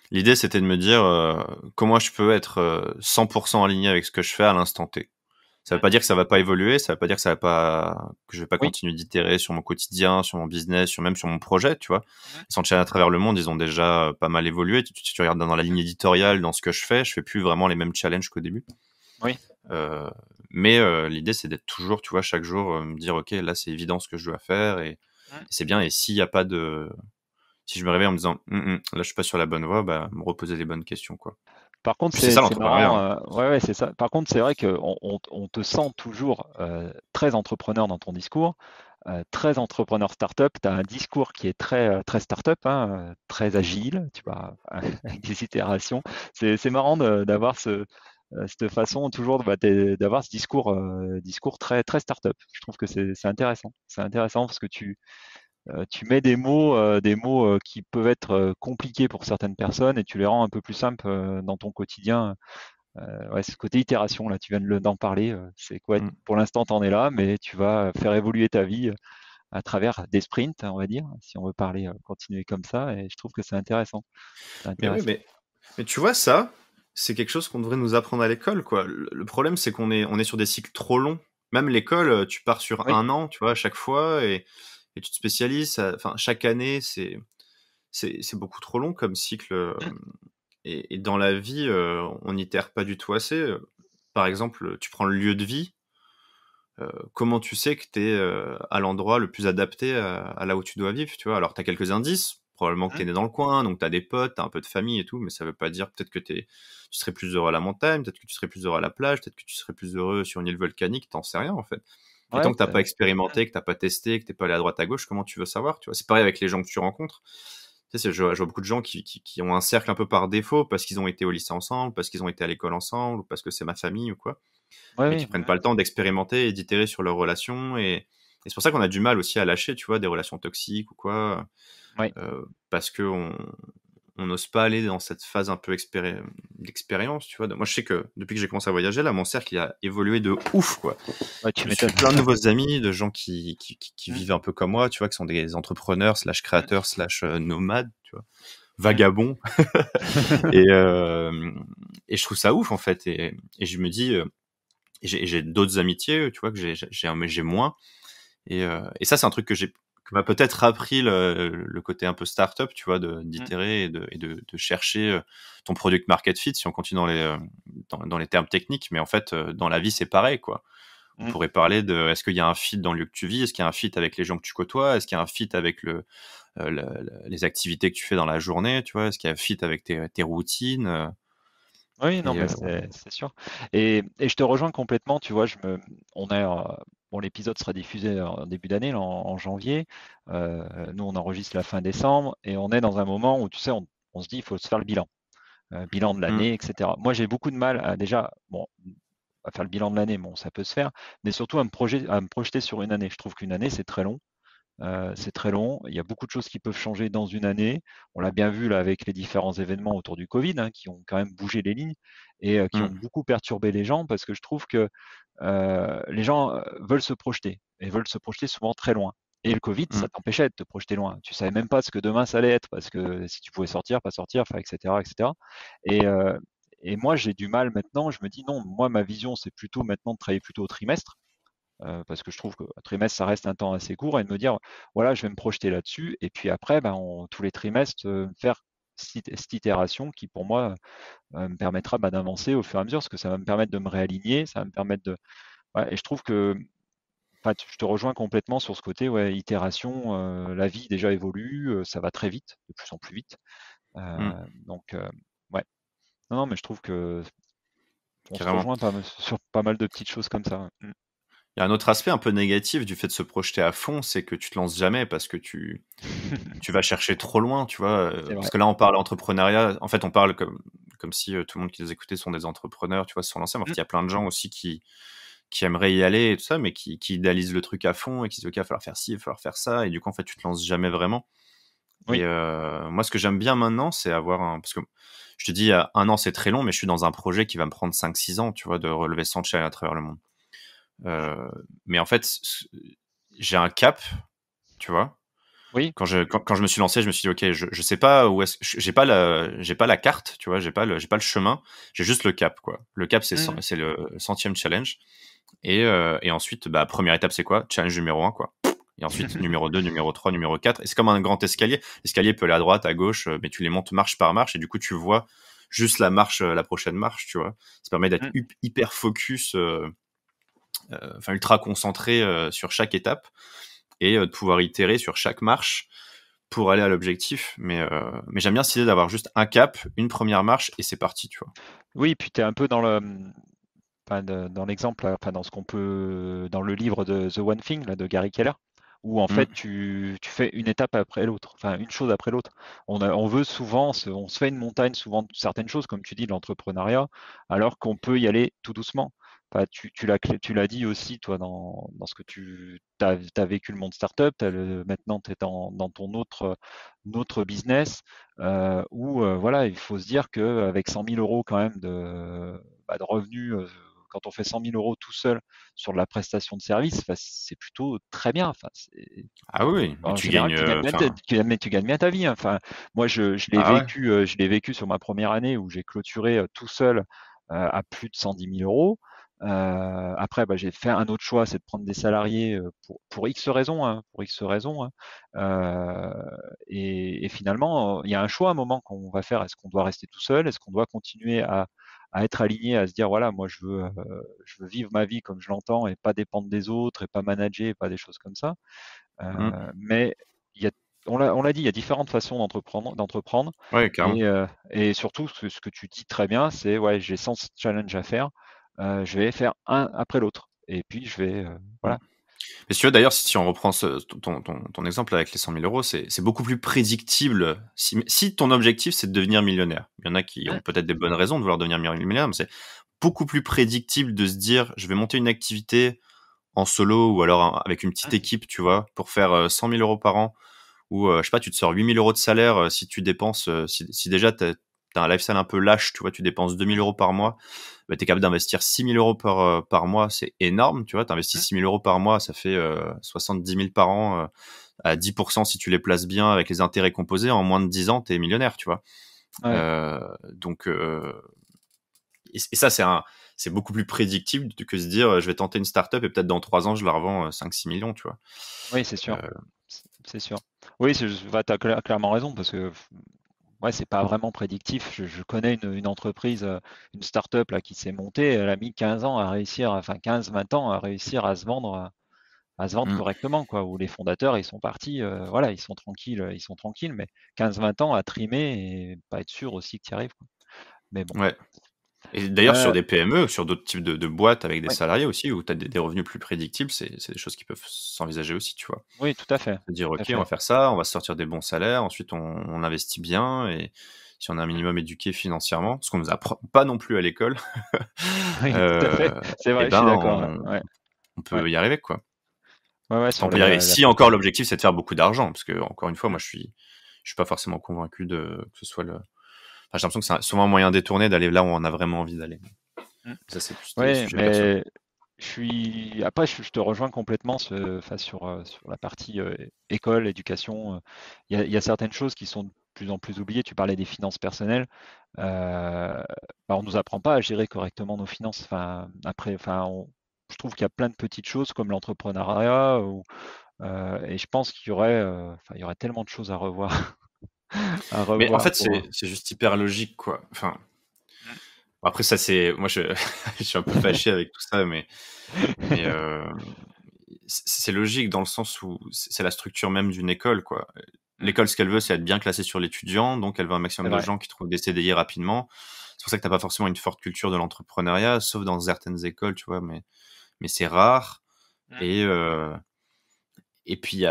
l'idée, c'était de me dire comment je peux être 100% aligné avec ce que je fais à l'instant T. Ça veut Mm. pas dire que ça va pas évoluer, ça veut pas dire que je vais pas Oui. continuer d'itérer sur mon quotidien, sur mon business, même sur mon projet, tu vois. Mhm. Sans à travers le monde, ils ont déjà pas mal évolué. Tu regardes dans la ligne éditoriale, dans ce que je fais plus vraiment les mêmes challenges qu'au début. Oui. Euh, L'idée, c'est d'être toujours, tu vois, chaque jour, me dire, OK, là, c'est évident ce que je dois faire et Mm. c'est bien. Et s'il y a pas de, si je me réveille en me disant, là, je suis pas sur la bonne voie, bah, me reposer les bonnes questions, quoi. Par contre, Puis c'est ça c'est l'entrepreneuriat, marrant. hein. Ouais, ouais, c'est ça. Par contre, c'est vrai on te sent toujours très entrepreneur dans ton discours, très entrepreneur startup. Tu as un discours qui est très startup, hein, très agile, tu vois, avec des itérations. C'est marrant d'avoir cette façon toujours d'avoir ce discours très startup. Je trouve que c'est intéressant. C'est intéressant parce que tu mets des mots qui peuvent être compliqués pour certaines personnes et tu les rends un peu plus simples dans ton quotidien. Ouais, ce côté itération, là, tu viens d'en parler, c'est quoi? Mm. Pour l'instant, tu en es là, mais tu vas faire évoluer ta vie à travers des sprints, on va dire, si on veut parler, continuer comme ça. Et je trouve que c'est intéressant. C'est Mais oui, intéressant. mais tu vois, ça, c'est quelque chose qu'on devrait nous apprendre à l'école, quoi. Le problème, c'est on est sur des cycles trop longs. Même l'école, tu pars sur Oui, 1 an, tu vois, à chaque fois, et tu te spécialises. Enfin, chaque année, c'est beaucoup trop long comme cycle. mmh, Et dans la vie, on n'itère pas du tout assez. par exemple, tu prends le lieu de vie, comment tu sais que tu es à l'endroit le plus adapté à là où tu dois vivre, tu vois? Alors, tu as quelques indices, probablement que tu es Mmh. né dans le coin, donc tu as des potes, tu as un peu de famille et tout, mais ça veut pas dire peut-être que tu serais plus heureux à la montagne, peut-être que tu serais plus heureux à la plage, peut-être que tu serais plus heureux sur une île volcanique, tu sais rien, en fait. Et tant Ouais, que tu pas expérimenté, que tu pas testé, que tu pas allé à droite à gauche, comment tu veux savoir, tu vois? C'est pareil avec les gens que tu rencontres. Tu sais, je vois beaucoup de gens qui ont un cercle un peu par défaut parce qu'ils ont été au lycée ensemble, parce qu'ils ont été à l'école ensemble, ou parce que c'est ma famille ou quoi, ouais, mais oui, qui prennent pas le temps d'expérimenter et d'itérer sur leurs relations. Et c'est pour ça qu'on a du mal aussi à lâcher, tu vois, des relations toxiques ou quoi, ouais. parce que on n'ose pas aller dans cette phase un peu d'expérience, tu vois. Moi, je sais que depuis que j'ai commencé à voyager, là, mon cercle, il a évolué de ouf, quoi. Ouais, Je tu me suis m'étonnes. fait plein de nouveaux amis, de gens qui Mmh, vivent un peu comme moi, tu vois, qui sont des entrepreneurs slash mmh, créateurs slash nomades, tu vois, mmh. vagabonds. Et, euh, et je trouve ça ouf, en fait. Et je me dis, j'ai d'autres amitiés, tu vois, que j'ai moins. Et ça, c'est un truc que m'a peut-être appris le côté un peu start-up, tu vois, Mmh, d'itérer et de chercher ton product market fit, si on continue dans les termes techniques. Mais en fait, dans la vie, c'est pareil, quoi. On mmh. pourrait parler de est-ce qu'il y a un fit dans le lieu que tu vis, est-ce qu'il y a un fit avec les gens que tu côtoies, est-ce qu'il y a un fit avec les activités que tu fais dans la journée, tu vois, est-ce qu'il y a un fit avec tes routines. Oui, non, Et mais c'est sûr. Et je te rejoins complètement. Tu vois, on est, bon, l'épisode sera diffusé en début d'année, là, en janvier. Nous, on enregistre la fin décembre et on est dans un moment où, tu sais, on se dit, il faut se faire le bilan, bilan de mm, l'année, etc. Moi, j'ai beaucoup de mal à déjà, bon, à faire le bilan de l'année. Bon, ça peut se faire, mais surtout à me projeter sur une année. Je trouve qu'une année, c'est très long. C'est très long. Il y a beaucoup de choses qui peuvent changer dans une année. On l'a bien vu là avec les différents événements autour du Covid, hein, qui ont quand même bougé les lignes et qui ont mm, beaucoup perturbé les gens parce que je trouve que les gens veulent se projeter et veulent se projeter souvent très loin. Et le Covid, mm, ça t'empêchait de te projeter loin. Tu savais même pas ce que demain ça allait être parce que si tu pouvais sortir, pas sortir, enfin, etc., etc. Et, cetera. Et moi, j'ai du mal maintenant. Je me dis non, moi, ma vision, c'est plutôt maintenant de travailler plutôt au trimestre parce que je trouve qu'un trimestre, ça reste un temps assez court, et de me dire, voilà, je vais me projeter là-dessus, et puis après, ben, tous les trimestres, faire cette itération qui, pour moi, me permettra d'avancer au fur et à mesure, parce que ça va me permettre de me réaligner, ça va me permettre de... Ouais, et je trouve que, enfin, je te rejoins complètement sur ce côté, ouais, itération, la vie déjà évolue, ça va très vite, de plus en plus vite. mm, Donc, ouais, non, non, mais je trouve que on se carrément. rejoint sur pas mal de petites choses comme ça. Mm. Il y a un autre aspect un peu négatif du fait de se projeter à fond, c'est que tu te lances jamais parce que tu vas chercher trop loin, tu vois. C'est Parce vrai. que là, on parle entrepreneuriat. En fait, on parle comme si tout le monde qui nous écoutait sont des entrepreneurs, tu vois, se sont lancés. Mais en fait, Mm. il y a plein de gens aussi qui aimeraient y aller et tout ça, mais qui idéalisent le truc à fond et qui se disent, OK, il va falloir faire ci, il va falloir faire ça. Et du coup, en fait, tu te lances jamais vraiment. Et Oui. moi, ce que j'aime bien maintenant, c'est avoir parce que je te dis, un an, c'est très long, mais je suis dans un projet qui va me prendre 5-6 ans, tu vois, de relever 100 challenges à travers le monde. Mais en fait, j'ai un cap, tu vois. Oui. Quand je me suis lancé, je me suis dit, OK, je sais pas où est-ce j'ai pas la carte, tu vois, j'ai pas le chemin, j'ai juste le cap, quoi. Le cap, Mm. c'est le 100e challenge. Et ensuite, bah, première étape, c'est quoi? Challenge numéro 1, quoi. Et ensuite, numéro 2, numéro 3, numéro 4. Et c'est comme un grand escalier. L'escalier peut aller à droite, à gauche, mais tu les montes marche par marche. Et du coup, tu vois juste la marche, la prochaine marche, tu vois. Ça permet d'être Mm. hyper focus, enfin ultra concentré sur chaque étape et de pouvoir itérer sur chaque marche pour aller à l'objectif. Mais j'aime bien cette idée d'avoir juste un cap, une première marche et c'est parti, tu vois. Oui, puis tu es un peu dans le, enfin, dans l'exemple, enfin, dans ce qu'on peut, dans le livre de The One Thing là, de Gary Keller, où en fait Mm, tu fais une étape après l'autre, enfin une chose après l'autre. On veut souvent, on se fait une montagne souvent de certaines choses, comme tu dis, de l'entrepreneuriat, alors qu'on peut y aller tout doucement. Enfin, tu l'as dit aussi, toi, dans ce que tu as vécu le monde startup, maintenant tu es dans ton autre business, où voilà, il faut se dire qu'avec 100 000 euros quand même de revenus, quand on fait 100 000 euros tout seul sur de la prestation de service, enfin, c'est plutôt très bien. Enfin, ah oui, mais en tu général, gagnes, enfin, tu gagnes bien ta vie, hein. Enfin, moi, ah ouais. je l'ai vécu sur ma première année où j'ai clôturé tout seul à plus de 110 000 euros. Après, bah, j'ai fait un autre choix, c'est de prendre des salariés pour X raisons, hein, pour X raisons, hein. Et finalement, il y a un choix à un moment qu'on va faire. Est-ce qu'on doit rester tout seul? Est-ce qu'on doit continuer à être aligné, à se dire voilà, moi je veux vivre ma vie comme je l'entends et pas dépendre des autres et pas manager, et pas des choses comme ça. Mais il y a, on l'a dit, il y a différentes façons d'entreprendre. Ouais, carrément. Et surtout, ce que tu dis très bien, c'est ouais, j'ai 100 challenges à faire, je vais faire un après l'autre. Et puis je vais, Mm. voilà. Et si tu veux, d'ailleurs, si on reprend ton exemple avec les 100 000 euros, c'est beaucoup plus prédictible. Si ton objectif, c'est de devenir millionnaire, il y en a qui ont peut-être des bonnes raisons de vouloir devenir millionnaire, mais c'est beaucoup plus prédictible de se dire, je vais monter une activité en solo ou alors avec une petite équipe, tu vois, pour faire 100 000 euros par an, ou je sais pas, tu te sors 8 000 euros de salaire si tu dépenses, si déjà t'as un lifestyle un peu lâche, tu vois, tu dépenses 2 000 euros par mois, bah, t'es capable d'investir 6 000 euros par mois, c'est énorme, tu vois, t'investis 6 000 euros par mois, ça fait 70 000 par an, à 10% si tu les places bien avec les intérêts composés, en moins de 10 ans, t'es millionnaire, tu vois. Ouais. Donc, et ça, c'est beaucoup plus prédictible que se dire, je vais tenter une startup et peut-être dans 3 ans, je la revends 5-6 millions, tu vois. Oui, c'est sûr. C'est sûr. Oui, tu as clairement raison parce que ouais, c'est pas vraiment prédictif. Je connais une entreprise, une start-up là, qui s'est montée, elle a mis 15 ans à réussir, enfin 15-20 ans à réussir à se vendre correctement, quoi, où les fondateurs, ils sont partis, voilà, ils sont tranquilles, mais 15-20 ans à trimer et pas être sûr aussi que tu y arrives, quoi. Mais bon. Ouais. Et d'ailleurs, sur Euh, des PME, sur d'autres types de boîtes avec des ouais, salariés aussi, où tu as des revenus plus prédictibles, c'est des choses qui peuvent s'envisager aussi, tu vois. oui, tout à fait. Se dire, Tout à OK, on va fait. faire ça, on va sortir des bons salaires, ensuite on investit bien, et si on est un minimum éduqué financièrement, ce qu'on nous apprend pas non plus à l'école, Oui, tout à fait. C'est et vrai, je suis ben, d'accord. Ouais, on ouais, peut y arriver, quoi. ouais, ouais, Enfin, on sur peut y arriver. la Si encore partie. l'objectif, c'est de faire beaucoup d'argent, parce que, encore une fois, moi, je suis pas forcément convaincu que ce soit le. Enfin, j'ai l'impression que c'est souvent un moyen détourné d'aller là où on a vraiment envie d'aller. Ça, c'est plus des Ouais, sujets perso. mais après, je te rejoins complètement sur la partie école, éducation. Il y a certaines choses qui sont de plus en plus oubliées. Tu parlais des finances personnelles. Bah, on nous apprend pas à gérer correctement nos finances. Enfin, après, je trouve qu'il y a plein de petites choses comme l'entrepreneuriat et je pense il y aurait tellement de choses à revoir, à Mais en revoir fait, pour. c'est juste hyper logique, quoi. Enfin, après, ça, c'est. Moi, je suis un peu fâché avec tout ça, mais c'est logique dans le sens où c'est la structure même d'une école, quoi. L'école, ce qu'elle veut, c'est être bien classée sur l'étudiant, donc elle veut un C'est maximum de vrai. gens qui trouvent des CDI rapidement. C'est pour ça que t'as pas forcément une forte culture de l'entrepreneuriat, sauf dans certaines écoles, tu vois, mais c'est rare. Et, et puis,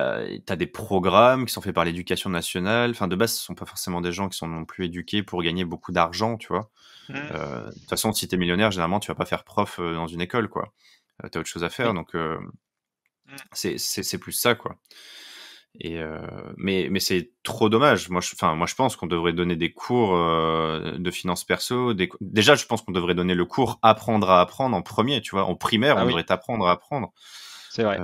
t'as des programmes qui sont faits par l'éducation nationale. Enfin, de base, ce sont pas forcément des gens qui sont non plus éduqués pour gagner beaucoup d'argent, tu vois. De toute façon, si t'es millionnaire, généralement, tu vas pas faire prof dans une école, quoi. T'as autre chose à faire, Oui. donc c'est plus ça, quoi. Et mais c'est trop dommage. Moi, je pense qu'on devrait donner des cours de finances perso. Déjà, je pense qu'on devrait donner le cours apprendre à apprendre en premier, tu vois. En primaire, Ah on oui, devrait apprendre à apprendre. c'est vrai.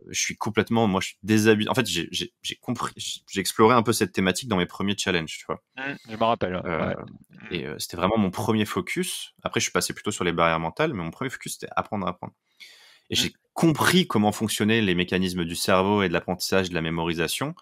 Je suis complètement, moi, je suis désabusé. En fait, j'ai compris, j'ai exploré un peu cette thématique dans mes premiers challenges, tu vois. Je me rappelle. Ouais. Et c'était vraiment mon premier focus. Après, je suis passé plutôt sur les barrières mentales, mais mon premier focus, c'était apprendre à apprendre. Et j'ai compris comment fonctionnaient les mécanismes du cerveau et de l'apprentissage, de la mémorisation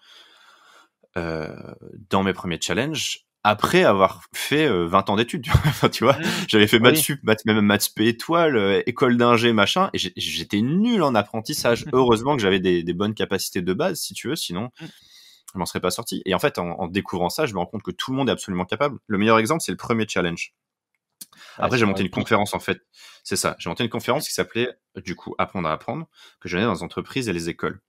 dans mes premiers challenges, après avoir fait 20 ans d'études. Enfin, tu vois, j'avais fait maths Oui. sup, même maths spé étoile, école d'ingé, machin, et j'étais nul en apprentissage. Heureusement que j'avais des bonnes capacités de base, si tu veux, sinon je m'en serais pas sorti. Et en fait, en découvrant ça, je me rends compte que tout le monde est absolument capable. Le meilleur exemple, c'est le premier challenge. Ouais, Après, j'ai sur monté le une pic. conférence, en fait. C'est ça. J'ai monté une conférence qui s'appelait, du coup, Apprendre à apprendre, que je donnais dans les entreprises et les écoles.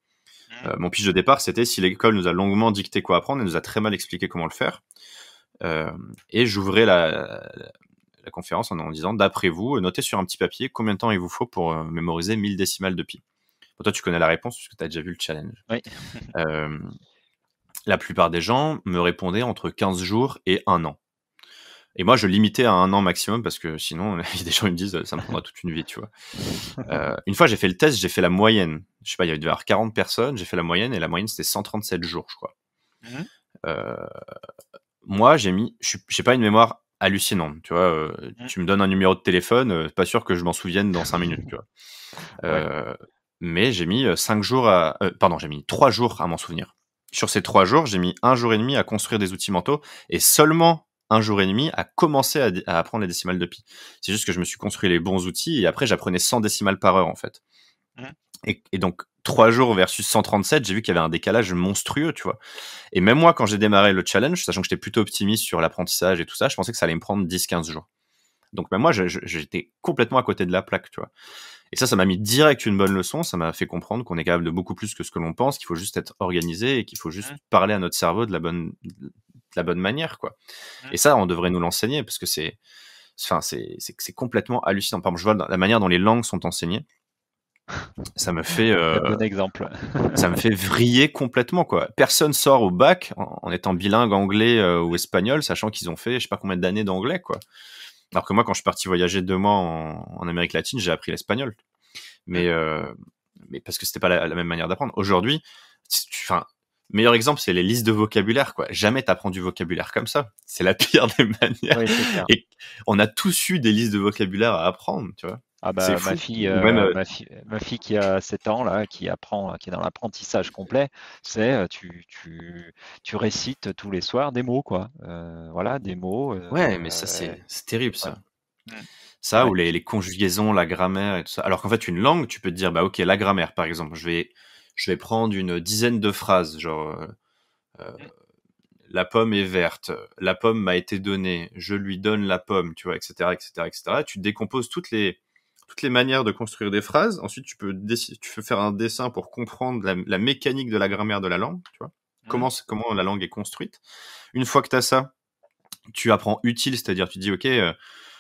Mon pitch de départ, c'était si l'école nous a longuement dicté quoi apprendre et nous a très mal expliqué comment le faire. Et j'ouvrais la conférence en disant, d'après vous, notez sur un petit papier combien de temps il vous faut pour mémoriser 1000 décimales de pi. Bon, toi, tu connais la réponse puisque tu as déjà vu le challenge. Oui. La plupart des gens me répondaient entre 15 jours et 1 an. Et moi, je limitais à 1 an maximum parce que sinon, il y a des gens qui me disent ça me prendra toute une vie, tu vois. Une fois, j'ai fait le test, j'ai fait la moyenne. Je sais pas, il y devait y avoir 40 personnes, j'ai fait la moyenne et la moyenne, c'était 137 jours, je crois. Moi, j'ai pas une mémoire hallucinante, tu vois. Tu me donnes un numéro de téléphone, pas sûr que je m'en souvienne dans 5 minutes, tu vois. Ouais. Mais j'ai mis 5 jours j'ai mis 3 jours à m'en souvenir. Sur ces 3 jours, j'ai mis 1 jour et demi à construire des outils mentaux et seulement un jour et demi à commencer à apprendre les décimales de pi. C'est juste que je me suis construit les bons outils et après j'apprenais 100 décimales par heure en fait. Et donc 3 jours versus 137, j'ai vu qu'il y avait un décalage monstrueux, tu vois. Et même moi, quand j'ai démarré le challenge, sachant que j'étais plutôt optimiste sur l'apprentissage et tout ça, je pensais que ça allait me prendre 10-15 jours. Donc même moi, j'étais complètement à côté de la plaque, tu vois. Et ça m'a mis direct une bonne leçon. Ça m'a fait comprendre qu'on est capable de beaucoup plus que ce que l'on pense, qu'il faut juste être organisé et qu'il faut juste parler à notre cerveau de la bonne manière, quoi. Et ça, on devrait nous l'enseigner parce que c'est complètement hallucinant. Par exemple, je vois la manière dont les langues sont enseignées. Ça me fait bon exemple. Ça me fait vriller complètement, quoi. Personne sort au bac en étant bilingue anglais ou espagnol, sachant qu'ils ont fait je sais pas combien d'années d'anglais, quoi. Alors que moi, quand je suis parti voyager 2 mois en Amérique latine, j'ai appris l'espagnol. Mais parce que c'était pas la même manière d'apprendre. Aujourd'hui, meilleur exemple, c'est les listes de vocabulaire, quoi. Jamais t'apprends du vocabulaire comme ça. C'est la pire des manières. Oui, c'est clair. Et on a tous eu des listes de vocabulaire à apprendre, tu vois. Ah bah, ma fille qui a 7 ans là, qui est dans l'apprentissage complet, c'est tu récites tous les soirs des mots, quoi. Voilà, des mots. Ouais, mais ça c'est terrible, ça. Ouais. Ça, ou les conjugaisons, la grammaire et tout ça. Alors qu'en fait, une langue, tu peux te dire, bah ok, la grammaire, par exemple, je vais prendre une dizaine de phrases, genre la pomme est verte, la pomme m'a été donnée, je lui donne la pomme, tu vois, etc., etc., etc. Tu décomposes toutes les manières de construire des phrases. Ensuite, tu peux faire un dessin pour comprendre la mécanique de la grammaire de la langue, tu vois, comment la langue est construite. Une fois que tu as ça, tu apprends utile, c'est-à-dire tu dis, ok,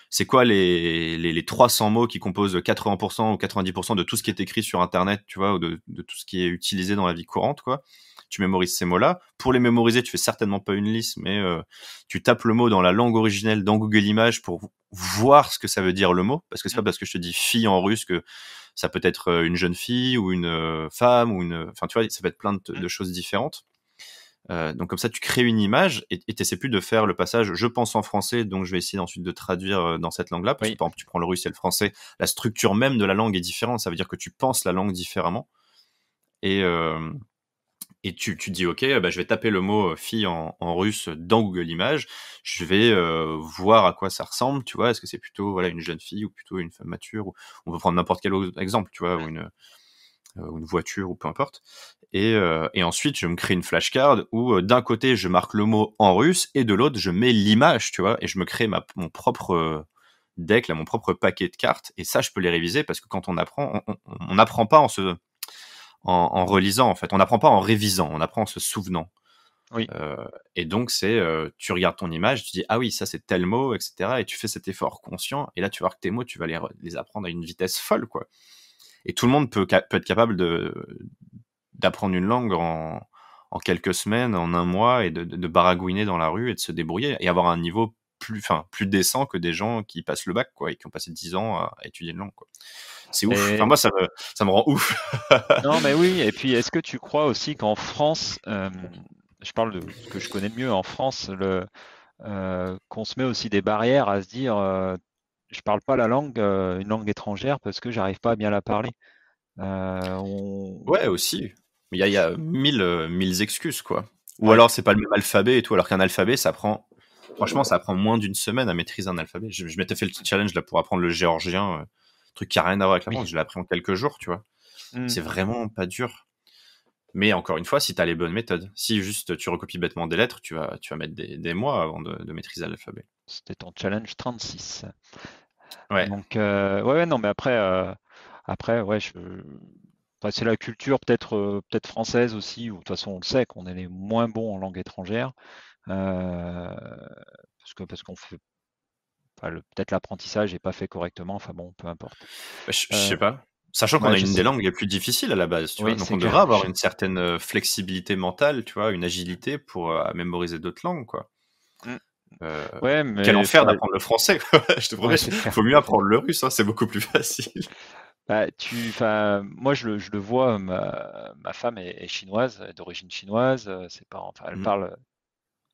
c'est quoi les 300 mots qui composent 80% ou 90% de tout ce qui est écrit sur Internet, tu vois, ou de tout ce qui est utilisé dans la vie courante, quoi. Tu mémorises ces mots-là. Pour les mémoriser, tu fais certainement pas une liste, mais tu tapes le mot dans la langue originelle dans Google Images pour voir ce que ça veut dire le mot, parce que c'est pas parce que je te dis fille en russe que ça peut être une jeune fille ou une femme ou enfin tu vois, ça peut être plein de choses différentes. Donc comme ça, tu crées une image et t'essaies plus de faire le passage je pense en français, donc je vais essayer ensuite de traduire dans cette langue-là, parce que par exemple, tu prends le russe et le français, la structure même de la langue est différente, ça veut dire que tu penses la langue différemment. Et tu dis ok, bah, je vais taper le mot fille en russe dans Google Images, je vais voir à quoi ça ressemble, tu vois, est-ce que c'est plutôt voilà une jeune fille ou plutôt une femme mature, ou on peut prendre n'importe quel autre exemple, tu vois, ou une voiture ou peu importe. Et ensuite je me crée une flashcard où d'un côté je marque le mot en russe et de l'autre je mets l'image, tu vois, et je me crée mon propre deck, là, mon propre paquet de cartes, et ça je peux les réviser, parce que quand on apprend, on n'apprend pas en relisant, en fait. On n'apprend pas en révisant, on apprend en se souvenant. Oui. Et donc, tu regardes ton image, tu dis, ah oui, ça c'est tel mot, etc. Et tu fais cet effort conscient. Et là, tu vas voir que tes mots, tu vas les apprendre à une vitesse folle, quoi. Et tout le monde peut être capable d'apprendre une langue en quelques semaines, en un mois, et de baragouiner dans la rue et de se débrouiller et avoir un niveau plus décent que des gens qui passent le bac, quoi, et qui ont passé 10 ans à étudier une langue, quoi. C'est ouf. Enfin, moi, ça me rend ouf. Non, mais oui. Et puis, est-ce que tu crois aussi qu'en France, je parle de ce que je connais de mieux, en France, qu'on se met aussi des barrières à se dire, je parle pas la langue, une langue étrangère, parce que j'arrive pas à bien la parler. Ouais, aussi. Il y a mille excuses, quoi. Ou alors, c'est pas le même alphabet et tout, alors qu'un alphabet, franchement, ça prend moins d'une semaine à maîtriser un alphabet. Je m'étais fait le challenge là pour apprendre le géorgien, truc qui a rien à voir avec la France. Je l'ai appris en quelques jours, tu vois. C'est vraiment pas dur. Mais encore une fois, si tu as les bonnes méthodes. Si juste tu recopies bêtement des lettres, tu vas mettre des mois avant de maîtriser l'alphabet. C'était ton challenge 36. Ouais. Donc, ouais, non, mais après, ouais, c'est la culture peut-être française aussi, où de toute façon on le sait qu'on est les moins bons en langue étrangère, parce qu'on fait, peut-être l'apprentissage n'est pas fait correctement. Enfin bon, peu importe. Je sais pas. Sachant qu'on a une des langues les plus difficiles à la base, tu vois. Donc on devrait avoir une certaine flexibilité mentale, tu vois, une agilité pour mémoriser d'autres langues, quoi. Ouais, mais quel enfer d'apprendre le français, quoi. Je te promets, il faut mieux apprendre le russe, hein, c'est beaucoup plus facile. Moi je le vois, ma femme est chinoise, d'origine chinoise, ses parents, elle parle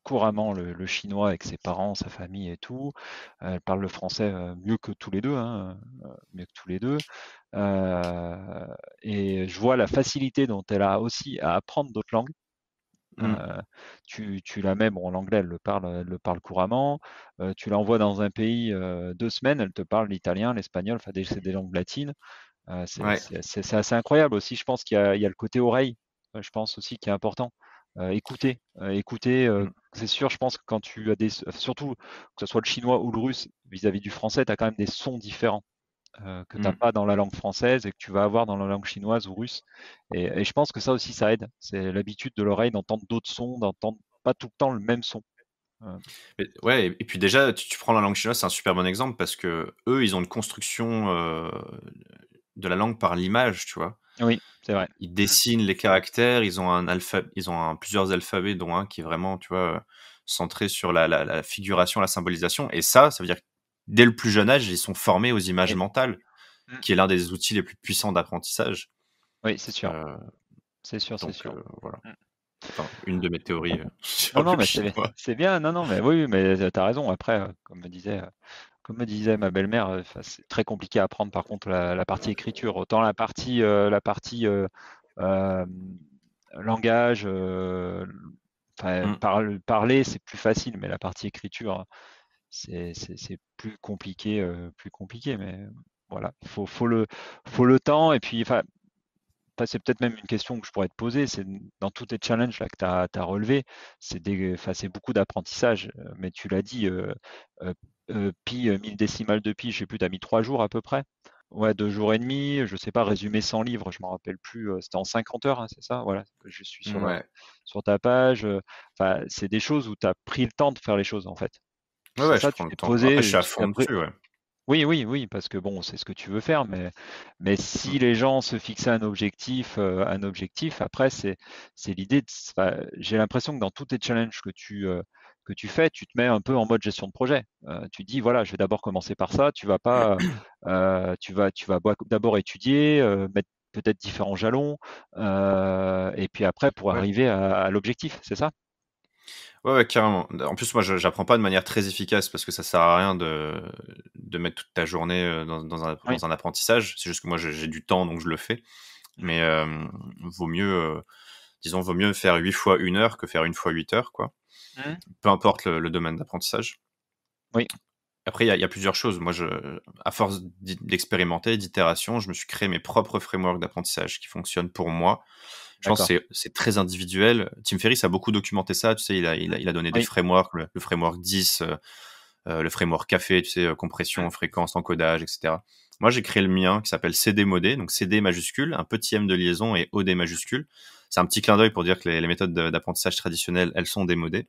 couramment le chinois avec ses parents, sa famille et tout. Elle parle le français mieux que tous les deux, hein, mieux que tous les deux. Et je vois la facilité dont elle a aussi à apprendre d'autres langues. Tu la mets, bon, l'anglais, elle le parle couramment. Tu l'envoies dans un pays 2 semaines, elle te parle l'italien, l'espagnol, enfin, c'est des langues latines. Ouais. C'est assez incroyable aussi. Je pense il y a le côté oreille, je pense aussi qui est important. Écouter, Mm. c'est sûr, je pense que quand tu as surtout que ce soit le chinois ou le russe vis-à-vis du français, tu as quand même des sons différents que tu n'as Mm. pas dans la langue française et que tu vas avoir dans la langue chinoise ou russe. Et je pense que ça aussi, ça aide. C'est l'habitude de l'oreille d'entendre d'autres sons, d'entendre pas tout le temps le même son. Euh, Ouais, et puis déjà, tu prends la langue chinoise, c'est un super bon exemple parce que eux, ils ont une construction de la langue par l'image, tu vois. oui, c'est vrai. Ils dessinent les caractères, ils ont plusieurs alphabets, dont un qui est vraiment, tu vois, centré sur la figuration, la symbolisation. Et ça veut dire que dès le plus jeune âge, ils sont formés aux images Oui, mentales, Mm. qui est l'un des outils les plus puissants d'apprentissage. Oui, c'est sûr. Euh, C'est sûr, c'est donc sûr. voilà. Mm. Enfin, une de mes théories Non, sur non, le mais chinois. c'est bien. Non, non, mais oui, mais tu as raison. Après, comme me disait ma belle-mère, c'est très compliqué à apprendre par contre la partie écriture. Autant la partie euh, langage, enfin, Mm. parler, c'est plus facile, mais la partie écriture, c'est plus compliqué, plus compliqué. Mais voilà, faut le temps. Et puis, enfin, c'est peut-être même une question que je pourrais te poser. C'est dans tous tes challenges là que tu as relevés, enfin, c'est beaucoup d'apprentissage. Mais tu l'as dit, euh, pi, 1000 décimales de pi, je sais plus, tu as mis 3 jours à peu près. Ouais, 2 jours et demi, je sais pas, résumé 100 livres, je m'en rappelle plus, c'était en 50 heures, hein, c'est ça? Voilà, que je suis Ouais. sur ta page. Enfin, c'est des choses où tu as pris le temps de faire les choses, en fait. Ouais, C'est ouais, je ça, prends tu le t'es temps. Après, je posé, suis à fond dessus, ouais. oui, oui, oui, parce que bon, c'est ce que tu veux faire, mais Mm. si les gens se fixaient un objectif, après, c'est l'idée enfin, j'ai l'impression que dans tous tes challenges que tu fais, tu te mets un peu en mode gestion de projet. Tu dis, voilà, je vais d'abord commencer par ça, tu vas pas, tu vas d'abord étudier, mettre peut-être différents jalons, et puis après, pour Ouais. arriver à l'objectif, c'est ça? Ouais, ouais, carrément. En plus, moi, j'apprends pas de manière très efficace parce que ça sert à rien de mettre toute ta journée Oui. dans un apprentissage. C'est juste que moi, j'ai du temps, donc je le fais. Mais vaut mieux, disons, vaut mieux faire 8 fois 1 heure que faire 1 fois 8 heures, quoi. Mhm. Peu importe le domaine d'apprentissage. Oui. Après, il y a plusieurs choses. Moi, à force d'expérimenter, d'itération, je me suis créé mes propres frameworks d'apprentissage qui fonctionnent pour moi. Je pense D'accord. que c'est très individuel. Tim Ferriss a beaucoup documenté ça. Tu sais, il a donné des Oui. frameworks, le framework 10, le framework café, tu sais, Mhm. compression, fréquence, encodage, etc. Moi, j'ai créé le mien qui s'appelle CD modé, donc CD majuscule, un petit M de liaison et OD majuscule. C'est un petit clin d'œil pour dire que les méthodes d'apprentissage traditionnelles, elles sont démodées.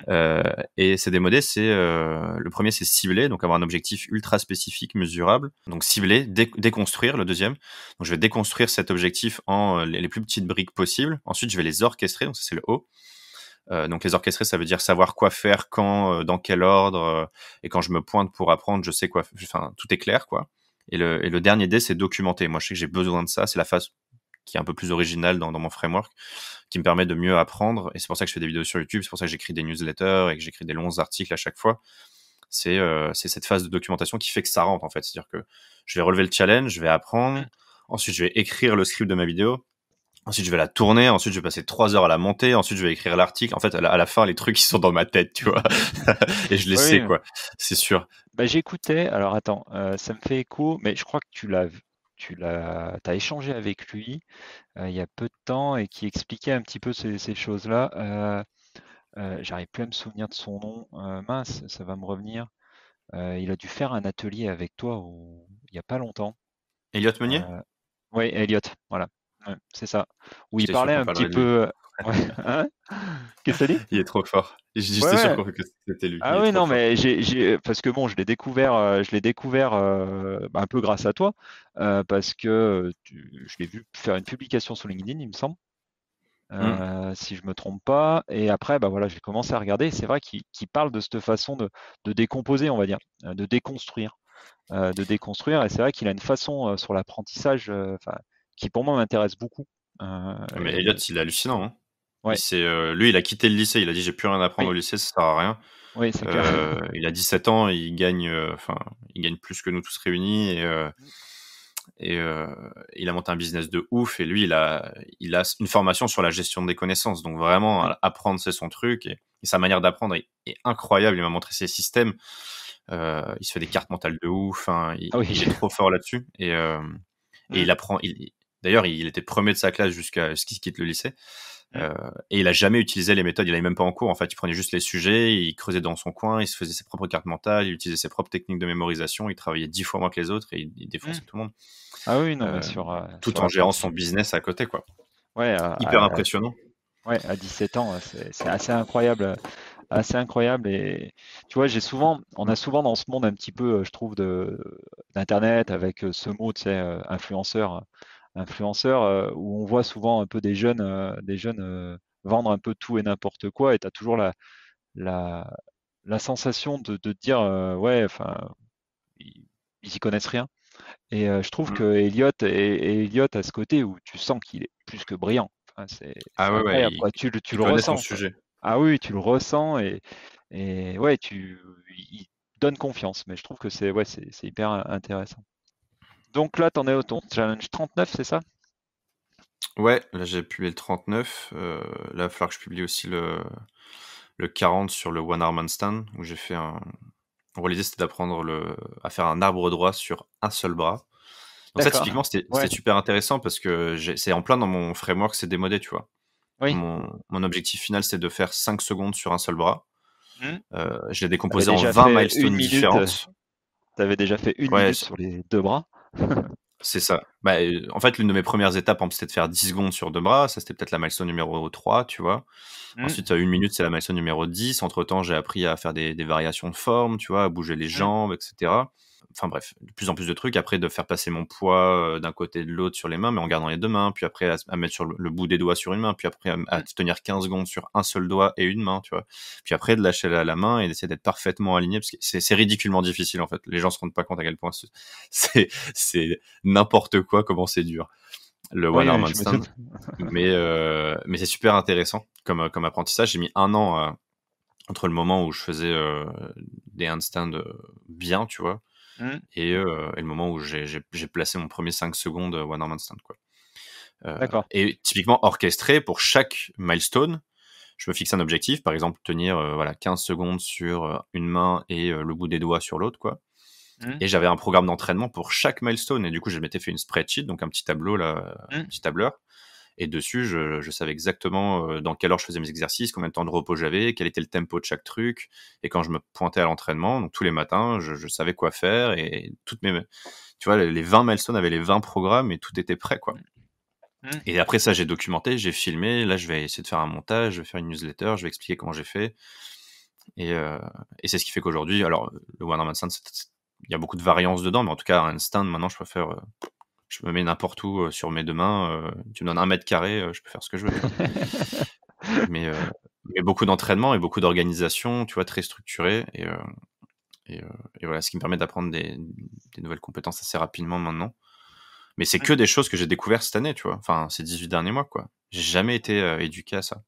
Mhm. Et CD modé, le premier, c'est cibler, donc avoir un objectif ultra spécifique, mesurable. Donc cibler, déconstruire, le deuxième. Donc je vais déconstruire cet objectif en les plus petites briques possibles. Ensuite, je vais les orchestrer, donc ça c'est le O. Donc les orchestrer, ça veut dire savoir quoi faire, quand, dans quel ordre, et quand je me pointe pour apprendre, je sais quoi. Enfin, tout est clair, quoi. Et le dernier D, c'est documenter. Moi, je sais que j'ai besoin de ça. C'est la phase qui est un peu plus originale dans mon framework, qui me permet de mieux apprendre. Et c'est pour ça que je fais des vidéos sur YouTube. C'est pour ça que j'écris des newsletters et que j'écris des longs articles à chaque fois. C'est cette phase de documentation qui fait que ça rentre, en fait. C'est-à-dire que je vais relever le challenge, je vais apprendre. Ensuite, je vais écrire le script de ma vidéo. Ensuite, je vais la tourner. Ensuite, je vais passer 3 heures à la monter. Ensuite, je vais écrire l'article. En fait, à la fin, les trucs, ils sont dans ma tête, tu vois. Et je les Oui, sais, oui. quoi. C'est sûr. Bah, j'écoutais, alors attends, ça me fait écho, mais je crois que t'as échangé avec lui il y a peu de temps et qui expliquait un petit peu ces choses-là. J'arrive plus à me souvenir de son nom. Mince, ça va me revenir. Il a dû faire un atelier avec toi il y a pas longtemps. Elliot Meunier? Euh, oui, Elliot, voilà. Ouais, c'est ça. Où il J'étais sûr parlait qu'on un petit parlerait de lui. peu. Ouais, hein. Qu'est-ce que t'as dit? Il est trop fort. Ouais, J'étais sûr ouais. que c'était lui. Il Ah est oui, trop non, fort. mais parce que bon, je l'ai découvert bah, un peu grâce à toi, parce que je l'ai vu faire une publication sur LinkedIn, il me semble, Mm. si je me trompe pas. Et après, bah voilà, j'ai commencé à regarder. C'est vrai qu'il parle de cette façon de décomposer, on va dire, de déconstruire, Et c'est vrai qu'il a une façon sur l'apprentissage, enfin, qui pour moi m'intéresse beaucoup. Mais Elliot, Et il est hallucinant, hein. ouais, Lui, il a quitté le lycée. Il a dit, j'ai plus rien à apprendre oui, au lycée, ça sert à rien. oui, c'est clair. Il a 17 ans, il gagne plus que nous tous réunis. Et il a monté un business de ouf. Et lui, il a une formation sur la gestion des connaissances. Donc vraiment, apprendre, c'est son truc. Et sa manière d'apprendre est incroyable. Il m'a montré ses systèmes. Il se fait des cartes mentales de ouf. Hein. Il est trop fort là-dessus. Et il apprend. D'ailleurs, il était premier de sa classe jusqu'à ce qu'il quitte le lycée. Et il a jamais utilisé les méthodes, il allait même pas en cours. En fait, il prenait juste les sujets, il creusait dans son coin, il se faisait ses propres cartes mentales, il utilisait ses propres techniques de mémorisation, il travaillait 10 fois moins que les autres et il défonçait tout le monde. Ah oui, non, mais tout en gérant son business à côté, quoi. Ouais, hyper impressionnant. Ouais, à 17 ans, c'est assez incroyable. Assez incroyable. Et tu vois, on a souvent dans ce monde un petit peu, je trouve, d'internet avec ce mot, tu sais, influenceur, où on voit souvent un peu des jeunes vendre un peu tout et n'importe quoi, et tu as toujours la sensation de te dire, ouais, enfin, ils y connaissent rien. Et je trouve que Elliot a ce côté où tu sens qu'il est plus que brillant. Enfin, c'est incroyable, quoi. Tu il le connaît ressens, son quoi. sujet. Ah oui, tu le ressens, et ouais, il donne confiance. Mais je trouve que c'est hyper intéressant. Donc là, t'en es au ton challenge 39, c'est ça? Ouais, là j'ai publié le 39. Là, il va falloir que je publie aussi le 40 sur le One Arm Handstand, où j'ai fait un. En gros, l'idée c'était d'apprendre à faire un arbre droit sur un seul bras. Donc ça, D'accord. typiquement, c'était Ouais. super intéressant parce que c'est en plein dans mon framework, c'est démodé, tu vois. Oui. Mon objectif final, c'est de faire 5 secondes sur un seul bras. Je l'ai décomposé T'avais en déjà 20 fait milestones 1 minute, différentes. T'avais déjà fait 1 Ouais, minute sur les 2 bras. c'est ça. Bah, en fait, l'une de mes premières étapes, c'était de faire 10 secondes sur 2 bras. Ça, c'était peut-être la milestone numéro 3, tu vois. Ensuite, 1 minute, c'est la milestone numéro 10. Entre-temps, j'ai appris à faire des variations de forme, tu vois, à bouger les jambes, etc. Enfin bref, de plus en plus de trucs. Après, de faire passer mon poids d'un côté et de l'autre sur les mains, mais en gardant les deux mains. Puis après, à mettre sur le bout des doigts sur une main. Puis après, à tenir 15 secondes sur un seul doigt et une main, tu vois. Puis après, de lâcher la main et d'essayer d'être parfaitement aligné. Parce que c'est ridiculement difficile, en fait. Les gens se rendent pas compte à quel point c'est n'importe quoi, comment c'est dur. Le One Arm Handstand. Mais c'est super intéressant comme apprentissage. J'ai mis 1 an entre le moment où je faisais des handstands bien, tu vois, et le moment où j'ai placé mon premier 5 secondes One Arm Handstand, quoi. D'accord. Et typiquement orchestré pour chaque milestone, je me fixe un objectif, par exemple tenir 15 secondes sur une main et le bout des doigts sur l'autre, quoi. Et j'avais un programme d'entraînement pour chaque milestone. Et du coup, je m'étais fait une spreadsheet, donc un petit tableau, là, un petit tableur. Et dessus, je savais exactement dans quelle heure je faisais mes exercices, combien de temps de repos j'avais, quel était le tempo de chaque truc. Et quand je me pointais à l'entraînement, donc tous les matins, je savais quoi faire. Et tu vois, les 20 milestones avaient les 20 programmes et tout était prêt, quoi. Et après ça, j'ai documenté, j'ai filmé. Là, je vais essayer de faire un montage, je vais faire une newsletter, je vais expliquer comment j'ai fait. Et c'est ce qui fait qu'aujourd'hui, alors, le One Arm Handstand, il y a beaucoup de variances dedans, mais en tout cas, un handstand, maintenant, je peux faire. Je me mets n'importe où sur mes deux mains. Tu me donnes 1 mètre carré, je peux faire ce que je veux. mais beaucoup d'entraînement et beaucoup d'organisation, tu vois, très structuré. Et voilà, ce qui me permet d'apprendre des nouvelles compétences assez rapidement maintenant. Mais c'est que des choses que j'ai découvertes cette année, tu vois. Enfin, ces 18 derniers mois, quoi. J'ai jamais été éduqué à ça.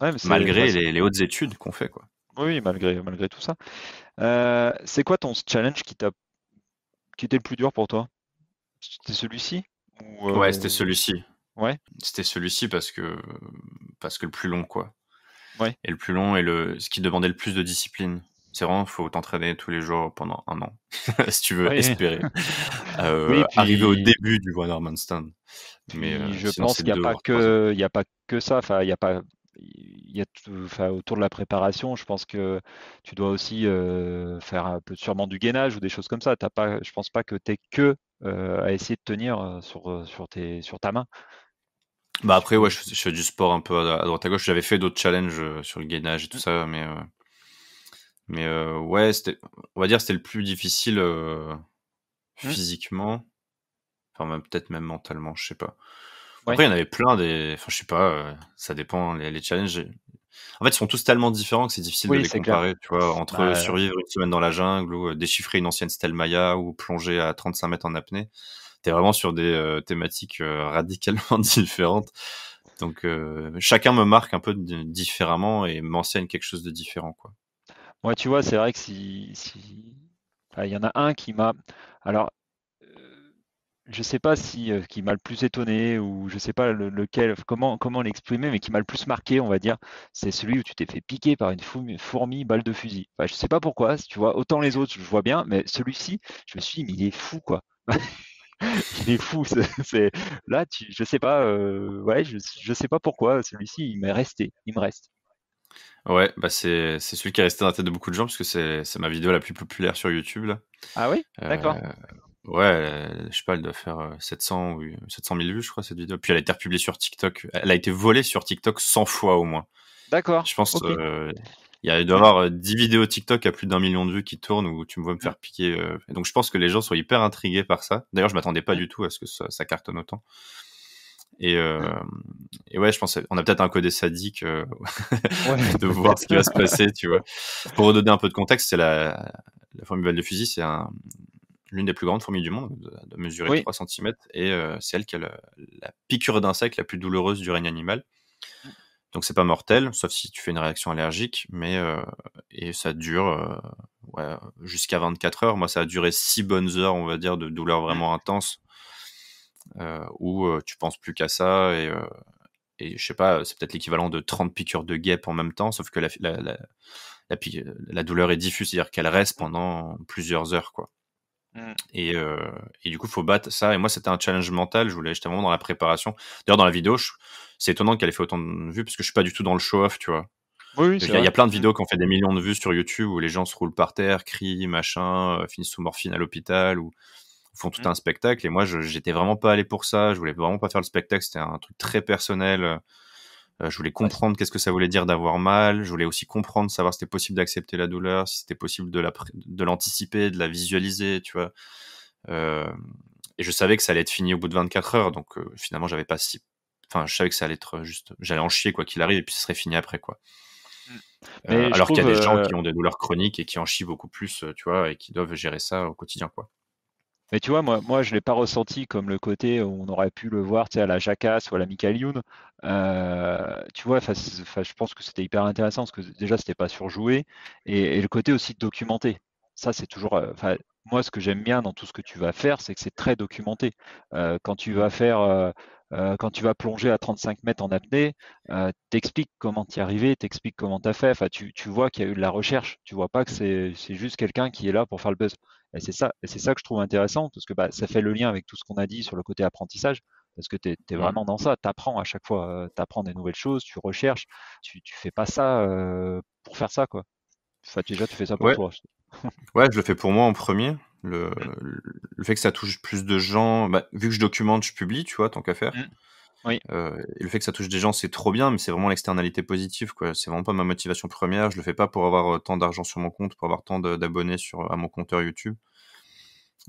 Ouais, mais malgré les hautes études qu'on fait, quoi. Oui, malgré tout ça. C'est quoi ton challenge qui était le plus dur pour toi? C'était celui-ci? Ouais, c'était celui-ci. Ouais. C'était celui-ci parce que le plus long, quoi. Ouais. Et le plus long et ce qui demandait le plus de discipline. C'est vraiment, faut t'entraîner tous les jours pendant 1 an, si tu veux espérer arriver au début du One Arm Handstand. Mais je sinon, pense qu'il n'y a pas que ça. Enfin, il y a enfin, autour de la préparation, je pense que tu dois aussi faire un peu sûrement du gainage ou des choses comme ça. Je pense pas que tu es que à essayer de tenir sur ta main. Bah après, ouais, je fais du sport un peu à droite à gauche. J'avais fait d'autres challenges sur le gainage et tout ça, mais ouais, on va dire, c'était le plus difficile physiquement. Enfin, peut-être même mentalement, je sais pas. Après, il y en avait plein enfin, je sais pas, ça dépend, les challenges. En fait, ils sont tous tellement différents que c'est difficile de les comparer, tu vois, entre survivre une semaine dans la jungle ou déchiffrer une ancienne stèle Maya ou plonger à 35 mètres en apnée. T'es vraiment sur des thématiques radicalement différentes. Donc, chacun me marque un peu différemment et m'enseigne quelque chose de différent, quoi. Moi, tu vois, c'est vrai que il y en a un qui m'a. Alors, je sais pas si qui m'a le plus étonné ou je sais pas lequel, comment l'exprimer, mais qui m'a le plus marqué, on va dire, c'est celui où tu t'es fait piquer par une fourmi balle de fusil. Enfin, je sais pas pourquoi, tu vois, autant les autres je vois bien, mais celui-ci, je me suis dit, mais il est fou quoi. Il est fou, là, je sais pas, ouais, je sais pas pourquoi celui-ci il m'est resté, il me reste. Ouais, bah c'est celui qui est resté dans la tête de beaucoup de gens parce que c'est ma vidéo la plus populaire sur YouTube là. Ah oui? D'accord, Euh, ouais, je sais pas, elle doit faire 700 ou 700 000 vues, je crois, cette vidéo. Puis elle a été republiée sur TikTok. Elle a été volée sur TikTok 100 fois au moins. d'accord, Je pense, ok. il doit y Mm, avoir 10 vidéos TikTok à plus d'1 million de vues qui tournent où tu me vois me mm, faire piquer. Et donc je pense que les gens sont hyper intrigués par ça. D'ailleurs, je m'attendais pas mm, du tout à ce que ça cartonne autant. Et, euh, et ouais, je pense on a peut-être un côté sadique ouais, de voir ce peut-être. qui va se passer, tu vois. Pour redonner un peu de contexte, c'est la fourmi balle de fusil, c'est l'une des plus grandes fourmis du monde, de mesurer Oui. 3 cm, et c'est elle qui a la piqûre d'insecte la plus douloureuse du règne animal. Mm, Donc c'est pas mortel, sauf si tu fais une réaction allergique, mais et ça dure ouais, jusqu'à 24 heures. Moi, ça a duré 6 bonnes heures, on va dire, de douleur mm. vraiment intense, où tu penses plus qu'à ça, et je sais pas, c'est peut-être l'équivalent de 30 piqûres de guêpe en même temps, sauf que la douleur est diffuse, c'est-à-dire qu'elle reste pendant plusieurs heures, quoi. Mm. Et, euh, et du coup, faut battre ça. Et moi, c'était un challenge mental. J'étais vraiment dans la préparation. D'ailleurs, dans la vidéo, c'est étonnant qu'elle ait fait autant de vues parce que je suis pas du tout dans le show-off, tu vois. Oui, oui, Il c'est y a, il y vrai. a plein de Mm, vidéos qui ont fait des millions de vues sur YouTube où les gens se roulent par terre, crient, machin, finissent sous morphine à l'hôpital ou font tout mm. un spectacle. Et moi, j'étais vraiment pas allé pour ça. Je voulais vraiment pas faire le spectacle. C'était un truc très personnel. Je voulais Ouais, comprendre qu'est-ce que ça voulait dire d'avoir mal. Je voulais aussi comprendre, savoir si c'était possible d'accepter la douleur, si c'était possible de l'anticiper, de la visualiser, tu vois. Euh, et je savais que ça allait être fini au bout de 24 heures, donc finalement j'avais pas si, enfin je savais que ça allait être juste, j'allais en chier quoi qu'il arrive, et puis ce serait fini après quoi. mm. Mais je Alors qu'il y trouve, a des gens qui ont des douleurs chroniques et qui en chient beaucoup plus, tu vois, et qui doivent gérer ça au quotidien quoi. mais tu vois, moi, je l'ai pas ressenti comme le côté où on aurait pu le voir, tu sais, à la Jackass ou à la Michael Youn. Tu vois, je pense que c'était hyper intéressant parce que déjà, c'était pas surjoué et le côté aussi documenté. Ça, c'est toujours, moi, ce que j'aime bien dans tout ce que tu vas faire, c'est que c'est très documenté. Quand tu vas faire, quand tu vas plonger à 35 mètres en apnée, t'expliques comment t'y arriver, t'expliques comment t'as fait. Enfin, tu vois qu'il y a eu de la recherche. Tu vois pas que c'est juste quelqu'un qui est là pour faire le buzz. Et c'est ça que je trouve intéressant, parce que bah, ça fait le lien avec tout ce qu'on a dit sur le côté apprentissage, parce que tu es Mm. vraiment dans ça, tu apprends à chaque fois, tu apprends des nouvelles choses, tu recherches, tu fais pas ça pour faire ça, quoi. Enfin, déjà, tu fais ça pour Ouais, toi. ouais, je le fais pour moi en premier. Le, Mm, le fait que ça touche plus de gens, bah, vu que je documente, je publie, tu vois, tant qu'à faire. mm. Oui, Et le fait que ça touche des gens, c'est trop bien, mais c'est vraiment l'externalité positive, quoi. C'est vraiment pas ma motivation première. Je le fais pas pour avoir tant d'argent sur mon compte, pour avoir tant d'abonnés à mon compteur YouTube.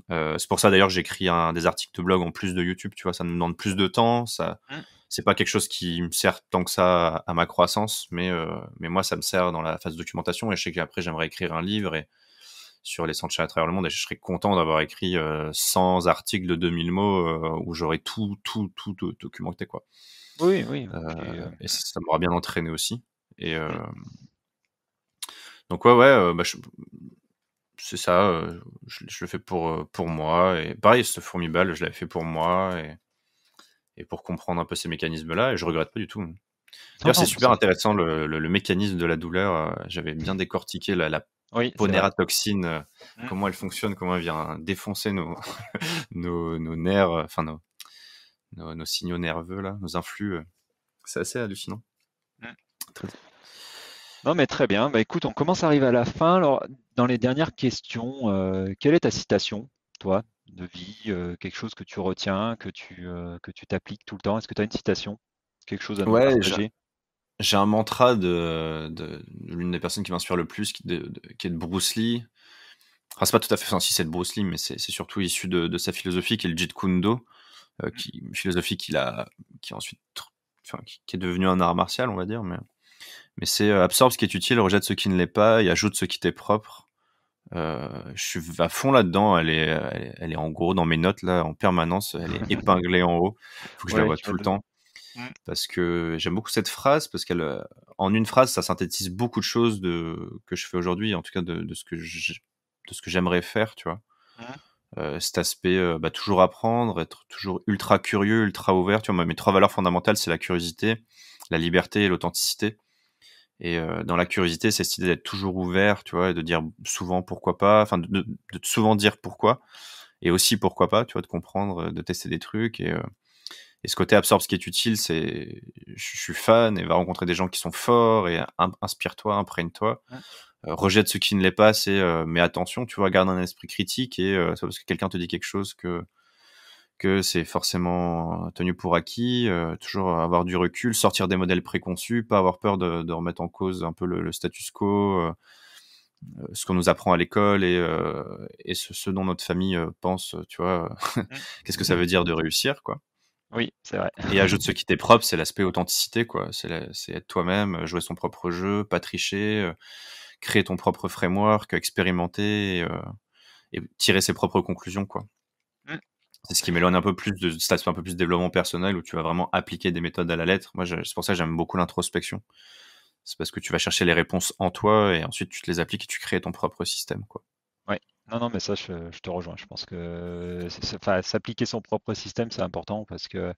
C'est pour ça d'ailleurs que j'écris des articles de blog en plus de YouTube, tu vois, ça me demande plus de temps, mm, c'est pas quelque chose qui me sert tant que ça à ma croissance, mais moi ça me sert dans la phase de documentation, et je sais qu'après j'aimerais écrire un livre sur les centres à travers le monde, et je serais content d'avoir écrit 100 articles de 2000 mots où j'aurais tout documenté, quoi. oui, oui. Et ça m'aura bien entraîné aussi. Et Mm, donc ouais, bah, c'est ça, je le fais pour moi, et pareil, ce Formiball, je l'avais fait pour moi et pour comprendre un peu ces mécanismes-là, et je regrette pas du tout. non, D'ailleurs, c'est non, super intéressant le mécanisme de la douleur. J'avais bien décortiqué la oui, c'est vrai. ponératoxine, Mm, comment elle fonctionne, comment elle vient défoncer nos nerfs, enfin nos signaux nerveux là, nos influx. C'est assez hallucinant. mm. Très- Non, mais très bien. Bah, écoute, on commence à arriver à la fin. Alors, dans les dernières questions, quelle est ta citation, toi, de vie, quelque chose que tu retiens, que tu t'appliques tout le temps? Est-ce que tu as une citation? Quelque chose à nous Ouais, partager? j'ai un mantra de l'une des personnes qui m'inspire le plus, qui est de Bruce Lee. Enfin, c'est pas tout à fait, enfin, si c'est de Bruce Lee, mais c'est surtout issu de sa philosophie, qui est le Jeet Kune Do, une philosophie qui ensuite, enfin, qui est devenue un art martial, on va dire, mais c'est absorbe ce qui est utile, rejette ce qui ne l'est pas, et ajoute ce qui t'est propre. Je suis à fond là-dedans. Elle est en gros dans mes notes là en permanence. Elle est épinglée en haut. Faut que je la Ouais, vois tu tout le m'étonnes. temps Mm. parce que j'aime beaucoup cette phrase parce en une phrase, ça synthétise beaucoup de choses que je fais aujourd'hui, en tout cas de ce que j'aimerais faire, tu vois. Mm. cet aspect toujours apprendre, être toujours ultra curieux, ultra ouvert. Tu vois, mes 3 valeurs fondamentales, c'est la curiosité, la liberté et l'authenticité. Et dans la curiosité, c'est cette idée d'être toujours ouvert, tu vois, et de dire souvent pourquoi pas, enfin de souvent dire pourquoi, et aussi pourquoi pas, tu vois, de comprendre, de tester des trucs. Et ce côté absorbe ce qui est utile, c'est je suis fan et va rencontrer des gens qui sont forts et inspire-toi, imprègne-toi. Ouais. Rejette ce qui ne l'est pas, c'est mais attention, tu vois, garde un esprit critique et c'est pas parce que quelqu'un te dit quelque chose que c'est forcément tenu pour acquis. Toujours avoir du recul, sortir des modèles préconçus, pas avoir peur de remettre en cause un peu le status quo, ce qu'on nous apprend à l'école et ce dont notre famille pense, tu vois. Qu'est-ce que ça veut dire de réussir, quoi. Oui, c'est vrai. Et ajoute ce qui t'est propre, c'est l'aspect authenticité, quoi. C'est être toi-même, jouer son propre jeu, pas tricher, créer ton propre framework, expérimenter et tirer ses propres conclusions, quoi. Mm. C'est ce qui m'éloigne un peu plus de cet aspect un peu plus développement personnel où tu vas vraiment appliquer des méthodes à la lettre. Moi, c'est pour ça que j'aime beaucoup l'introspection. C'est parce que tu vas chercher les réponses en toi et ensuite tu te les appliques et tu crées ton propre système, quoi. Ouais. Non, mais ça, je te rejoins. Je pense que enfin, s'appliquer son propre système, c'est important parce que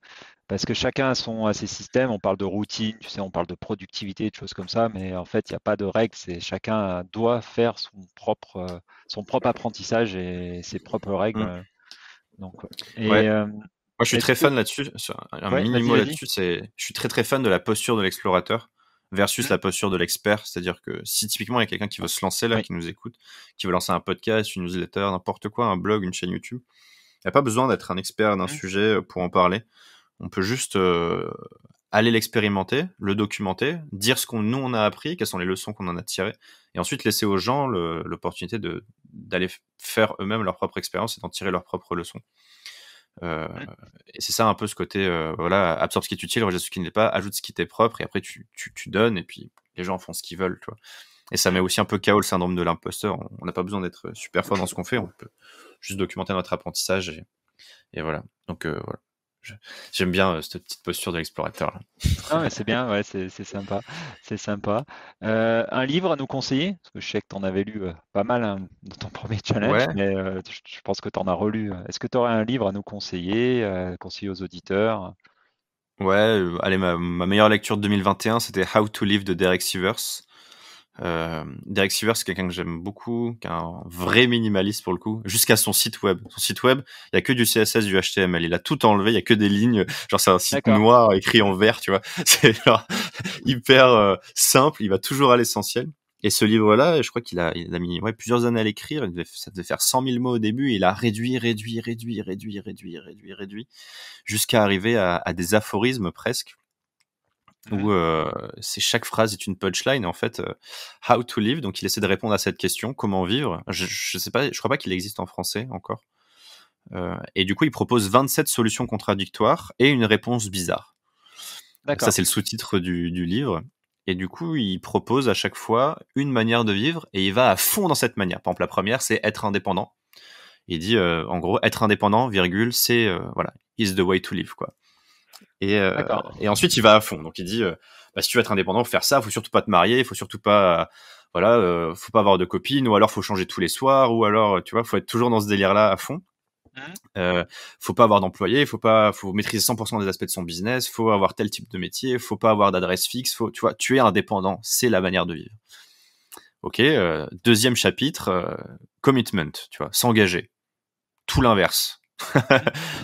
chacun a ses systèmes. On parle de routine, tu sais, on parle de productivité, de choses comme ça, mais en fait, il n'y a pas de règles. C'est chacun doit faire son propre apprentissage et ses propres règles. Mm. Donc, ouais. Ouais. Et Moi, je suis est-ce très que, fan là-dessus. Un ouais, mini vas-y, mot vas-y. là-dessus, je suis très très fan de la posture de l'explorateur versus Mm. la posture de l'expert. C'est-à-dire que si typiquement il y a quelqu'un qui veut se lancer là, Oui. qui nous écoute, qui veut lancer un podcast, une newsletter, n'importe quoi, un blog, une chaîne YouTube, il n'y a pas besoin d'être un expert d'un Mm. sujet pour en parler. On peut juste aller l'expérimenter, le documenter, dire ce qu'on nous on a appris, quelles sont les leçons qu'on en a tirées, et ensuite laisser aux gens l'opportunité d'aller faire eux-mêmes leur propre expérience et d'en tirer leurs propres leçons. Mm. Et c'est ça un peu ce côté, voilà, absorbe ce qui est utile, rejette ce qui ne l'est pas, ajoute ce qui t'est propre, et après tu donnes, et puis les gens font ce qu'ils veulent, tu vois. Et ça met Mm. aussi un peu KO le syndrome de l'imposteur. On n'a pas besoin d'être super fort dans ce qu'on fait, on peut juste documenter notre apprentissage, et voilà. Donc voilà. J'aime bien cette petite posture de l'explorateur, là. Ah, mais c'est bien, ouais, c'est sympa, c'est sympa. Un livre à nous conseiller? Parce que je sais que tu en avais lu pas mal hein, dans ton premier challenge, Ouais, mais je pense que tu en as relu. Est-ce que tu aurais un livre à nous conseiller, conseiller aux auditeurs? ouais, allez, ma meilleure lecture de 2021, c'était How to Live de Derek Sivers. Derek Sivers, c'est quelqu'un que j'aime beaucoup, qui est un vrai minimaliste pour le coup, jusqu'à son site web. Son site web, il y a que du CSS, du HTML. Il a tout enlevé, il y a que des lignes. Genre, c'est un site D'accord. noir écrit en vert, tu vois. C'est genre hyper simple. Il va toujours à l'essentiel. Et ce livre-là, je crois il a mis plusieurs années à l'écrire. Ça devait faire 100 000 mots au début. Et il a réduit, jusqu'à arriver à des aphorismes presque Mhm. où c'est chaque phrase est une punchline. Et en fait, how to live. Donc, il essaie de répondre à cette question, comment vivre. Je sais pas, je crois pas qu'il existe en français encore. Et du coup, il propose 27 solutions contradictoires et une réponse bizarre. Ça, D'accord. c'est le sous-titre du livre. Et du coup, il propose à chaque fois une manière de vivre et il va à fond dans cette manière. Par exemple, la première, c'est être indépendant. Il dit, en gros, être indépendant, virgule, c'est, voilà, is the way to live, quoi. D'accord. Et ensuite, il va à fond. Donc, il dit, si tu veux être indépendant, faut faire ça, faut surtout pas te marier, faut surtout pas, voilà, faut pas avoir de copine, ou alors faut changer tous les soirs, ou alors, tu vois, faut être toujours dans ce délire-là à fond. Mhm. Faut pas avoir d'employé, faut maîtriser 100% des aspects de son business, faut avoir tel type de métier, faut pas avoir d'adresse fixe, tu vois, tu es indépendant, c'est la manière de vivre. Ok, deuxième chapitre, commitment, tu vois, s'engager. Tout l'inverse.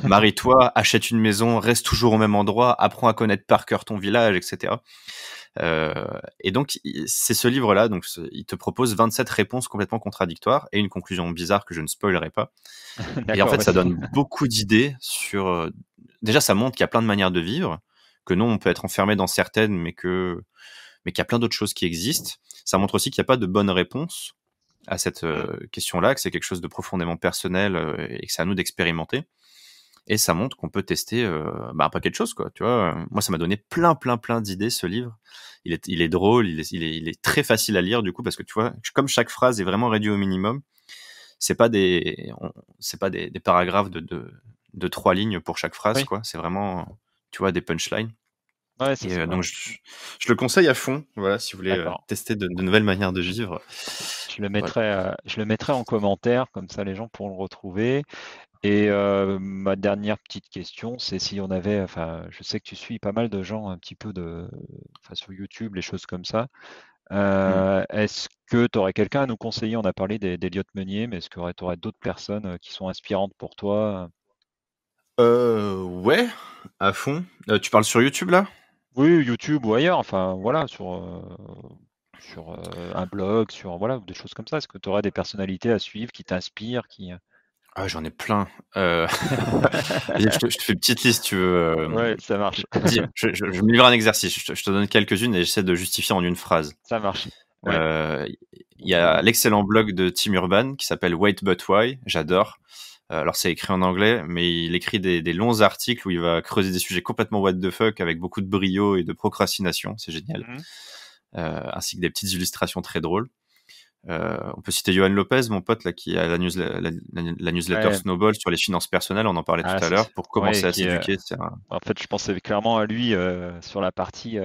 Marie-toi, achète une maison, reste toujours au même endroit, apprends à connaître par cœur ton village, etc. Et donc, c'est ce livre-là, donc il te propose 27 réponses complètement contradictoires et une conclusion bizarre que je ne spoilerai pas. Et en D'accord, fait, ça vas-y. donne beaucoup d'idées sur... déjà, ça montre qu'il y a plein de manières de vivre, que non, on peut être enfermé dans certaines, mais qu'il y a plein d'autres choses qui existent. Ça montre aussi qu'il n'y a pas de bonne réponse à cette Mm. question-là, que c'est quelque chose de profondément personnel et que c'est à nous d'expérimenter. Et ça montre qu'on peut tester un paquet de choses, quoi. Tu vois, moi, ça m'a donné plein d'idées, ce livre. Il est drôle, il est très facile à lire, du coup, parce que tu vois, comme chaque phrase est vraiment réduite au minimum, c'est pas des paragraphes de 3 lignes pour chaque phrase, Oui, quoi. C'est vraiment, tu vois, des punchlines. ouais, c'est Et ça. Ouais. donc, je le conseille à fond, voilà, si vous voulez D'accord. tester de nouvelles manières de vivre. Voilà. Je le mettrai en commentaire, comme ça les gens pourront le retrouver. Et ma dernière petite question, c'est si on avait, enfin, je sais que tu suis pas mal de gens un petit peu enfin, sur YouTube, les choses comme ça. Mm. Est-ce que tu aurais quelqu'un à nous conseiller? On a parlé d'Eliott Meunier, mais est-ce que tu aurais d'autres personnes qui sont inspirantes pour toi? Ouais, à fond. Tu parles sur YouTube là? Oui, YouTube ou ailleurs, enfin voilà, sur un blog, sur voilà, des choses comme ça. Est-ce que tu aurais des personnalités à suivre qui t'inspirent, qui... Ah, j'en ai plein. Vas-y, je te fais une petite liste, tu veux. Ouais, ça marche. Vas-y, je me livre un exercice. Je te donne quelques-unes et j'essaie de justifier en une phrase. Ça marche. Ouais. Il y a l'excellent blog de Tim Urban qui s'appelle Wait But Why. J'adore. Alors c'est écrit en anglais, mais il écrit des longs articles où il va creuser des sujets complètement what the fuck avec beaucoup de brio et de procrastination. C'est génial. Mhm. Ainsi que des petites illustrations très drôles. On peut citer Johan Lopez, mon pote là, qui a la newsletter Ouais. Snowball sur les finances personnelles. On en parlait Ah, tout à l'heure. Pour ouais, commencer à s'éduquer, c'est un... en fait, je pensais clairement à lui sur la partie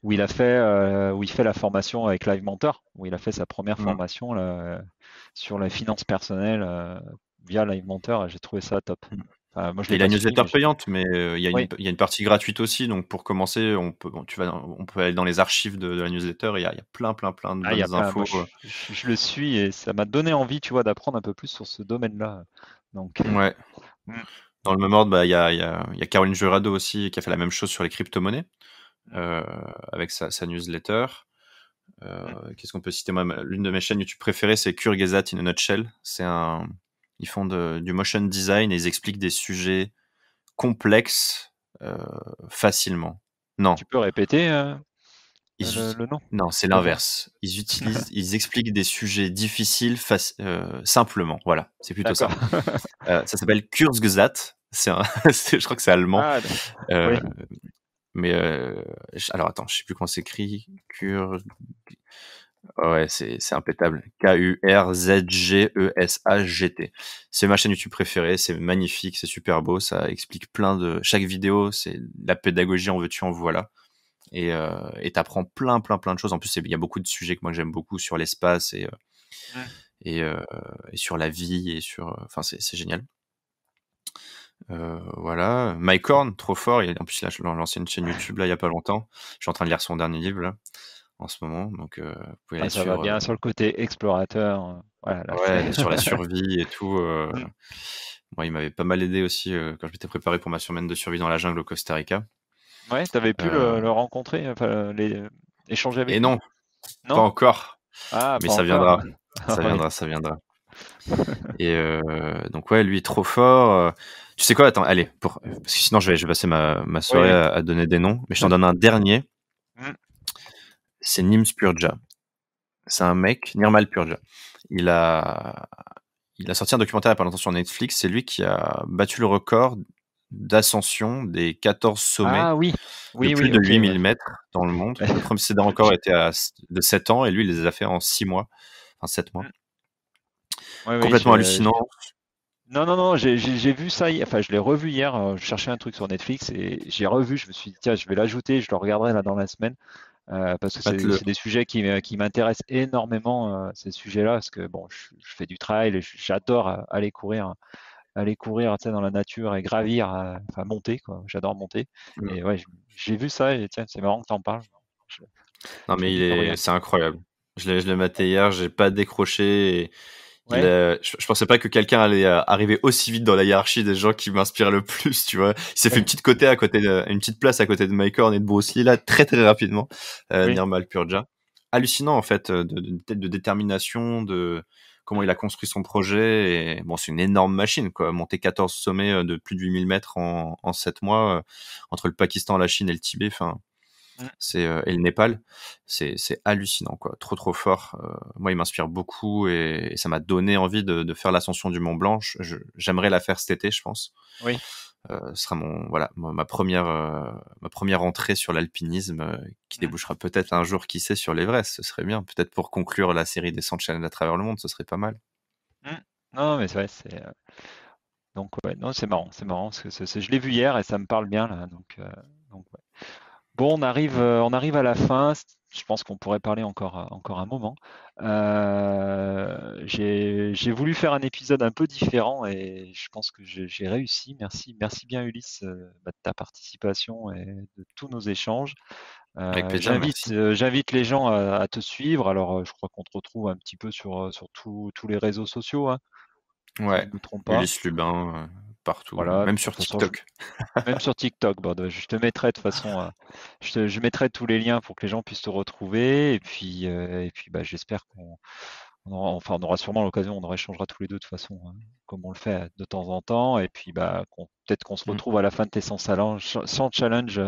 où il fait la formation avec Live Mentor, où il a fait sa première Mm. formation là, sur les finances personnelles via Live Mentor. Et j'ai trouvé ça top. Enfin, moi, je l'ai Et la pas suivi, newsletter mais payante, mais oui. il y a une partie gratuite aussi. Donc pour commencer, on peut aller dans les archives de la newsletter. Il y a plein de Ah, il y a bonnes plein. Moi, infos. je le suis et ça m'a donné envie, tu vois, d'apprendre un peu plus sur ce domaine-là. Donc, Ouais. mm, Dans le même ordre, bah, il y a Caroline Jurado aussi qui a fait la même chose sur les crypto-monnaies mm, euh, avec sa newsletter. mm. Qu'est-ce qu'on peut citer? Moi, l'une de mes chaînes YouTube préférées, c'est Kurgesat in a Nutshell. Ils font du motion design et ils expliquent des sujets complexes facilement. Non, Tu peux répéter ils ut- le nom? non, c'est Le nom. l'inverse. Ils expliquent des sujets difficiles simplement. Voilà, c'est plutôt D'accord. ça. Ça s'appelle Kurzgesagt. Je crois que c'est allemand. Ah, Euh, oui. mais alors attends, je sais plus comment c'est écrit. Ouais, c'est impeccable. Kurzgesagt. C'est ma chaîne YouTube préférée, c'est magnifique, c'est super beau, ça explique chaque vidéo, c'est la pédagogie en veux-tu en voilà. Et t'apprends plein de choses. En plus, il y a beaucoup de sujets que moi j'aime beaucoup sur l'espace Mm. et sur la vie enfin c'est génial. Voilà. Mike Horn, trop fort. En plus, il a lancé une chaîne YouTube là il y a pas longtemps. Je suis en train de lire son dernier livre là en ce moment, donc vous pouvez Ah, aller ça va suivre. bien sur le côté explorateur. Voilà, là, c'est. Ouais, sur la survie et tout. Mm. Moi, il m'avait pas mal aidé aussi quand je m'étais préparé pour ma semaine de survie dans la jungle au Costa Rica. Ouais, t'avais pu Euh, le rencontrer, enfin, échanger et avec lui? non, pas Non? encore, Ah, mais pas ça encore. viendra, Ah, ça oui. viendra, ça viendra. Et donc ouais, lui trop fort. Tu sais quoi? Attends, allez, parce que sinon je vais passer ma soirée Oui. à donner des noms. Mais je t'en donne un dernier. Mm. C'est Nims Purja. C'est un mec, Nirmal Purja. Il a il a sorti un documentaire il y a pas longtemps sur Netflix. C'est lui qui a battu le record d'ascension des 14 sommets Ah oui. de Oui, plus oui, de ok, 8000 ouais. mètres dans le monde. Le précédent Je- record était de 7 ans et lui, il les a fait en 6 mois. Enfin, 7 mois. mm. Ouais, oui, Complètement hallucinant. non, non, non, j'ai vu ça, enfin, je l'ai revu hier, je cherchais un truc sur Netflix et j'ai revu, je me suis dit, tiens, je vais l'ajouter, je le regarderai là dans la semaine, parce que Mate-le. c'est des sujets qui m'intéressent énormément, ces sujets-là, parce que bon, je fais du trail et j'adore aller courir, tu sais, dans la nature et gravir, enfin monter, quoi, j'adore monter. Mm. Et ouais, j'ai vu ça et tiens, c'est marrant que t'en parles. Je, Non, je me mais dis de le regarder. c'est incroyable. Je l'ai maté hier, j'ai pas décroché. Et Ouais, je pensais pas que quelqu'un allait arriver aussi vite dans la hiérarchie des gens qui m'inspirent le plus, tu vois. Il s'est fait une petite place à côté de Mike Horn et de Bruce Lee, là, très très rapidement. oui. Nirmal Purja. Hallucinant, en fait, de détermination, de comment il a construit son projet. Et bon, c'est une énorme machine, quoi. Monter 14 sommets de plus de 8000 mètres en 7 mois, entre le Pakistan, la Chine et le Tibet, enfin, Mm. et le Népal, c'est hallucinant, quoi. Trop fort. Moi, il m'inspire beaucoup et ça m'a donné envie de faire l'ascension du Mont Blanc. J'aimerais la faire cet été, je pense. Oui. Ce sera ma première entrée sur l'alpinisme qui Mm. débouchera peut-être un jour, qui sait, sur l'Everest. Ce serait bien. Peut-être pour conclure la série des 100 challenges à travers le monde, ce serait pas mal. Mm. Non, mais c'est vrai, donc ouais, non, c'est marrant, parce que je l'ai vu hier et ça me parle bien là, donc ouais. Bon, on arrive à la fin. Je pense qu'on pourrait parler encore un moment. J'ai voulu faire un épisode un peu différent et je pense que j'ai réussi. Merci bien Ulysse de ta participation et de tous nos échanges. Avec plaisir, merci. J'invite les gens à te suivre. Alors, je crois qu'on te retrouve un petit peu sur tous les réseaux sociaux, hein, si je Ouais, ne me trompe pas. Ulysse Lubin, partout, Voilà, même de sur toute façon, TikTok. même sur TikTok, bon, je te mettrai de toute façon, je mettrai tous les liens pour que les gens puissent te retrouver. Et puis bah, j'espère on aura sûrement l'occasion, on en échangera tous les deux de toute façon, hein, comme on le fait de temps en temps. Et puis bah, peut-être qu'on se Mm. retrouve à la fin de tes 100 challenges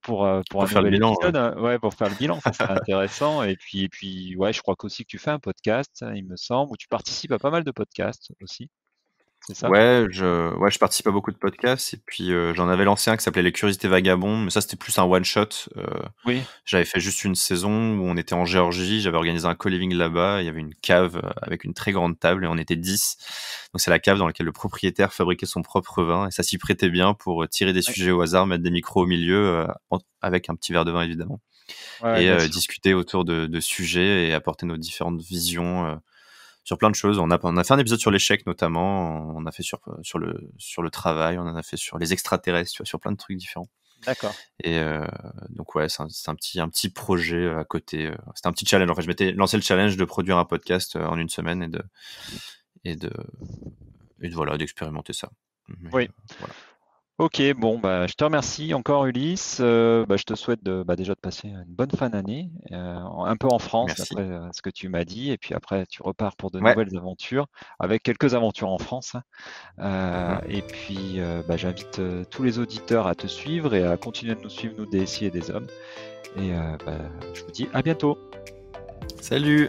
pour un Pour faire le nouvel bilan, épisode, hein. Ouais, pour faire le bilan, ça serait intéressant. Et puis, ouais, je crois qu'aussi que tu fais un podcast, il me semble, où tu participes à pas mal de podcasts aussi, c'est ça? ouais, je participe à beaucoup de podcasts et puis j'en avais lancé un qui s'appelait Les Curiosités Vagabondes, mais ça c'était plus un one shot. Oui, J'avais fait juste une saison où on était en Géorgie, j'avais organisé un co-living là-bas, il y avait une cave avec une très grande table et on était 10. Donc c'est la cave dans laquelle le propriétaire fabriquait son propre vin et ça s'y prêtait bien pour tirer des ouais, sujets au hasard, mettre des micros au milieu avec un petit verre de vin évidemment ouais, et bien sûr. discuter autour de sujets et apporter nos différentes visions sur plein de choses. On a fait un épisode sur l'échec notamment, on a fait sur le travail, on en a fait sur les extraterrestres, tu vois, sur plein de trucs différents. D'accord. Et donc ouais, c'est un petit projet à côté. C'était un petit challenge. En fait, je m'étais lancé le challenge de produire un podcast en une semaine et de voilà d'expérimenter ça. Mais, Oui. voilà. Ok, bon, bah, je te remercie encore, Ulysse. Bah, je te souhaite déjà de passer une bonne fin d'année, un peu en France, Merci. d'après ce que tu m'as dit, et puis après, tu repars pour de Ouais. nouvelles aventures, avec quelques aventures en France, hein. Mhm. Et puis, bah, j'invite tous les auditeurs à te suivre et à continuer de nous suivre, nous, des SI et des hommes. Et bah, je vous dis à bientôt. Salut.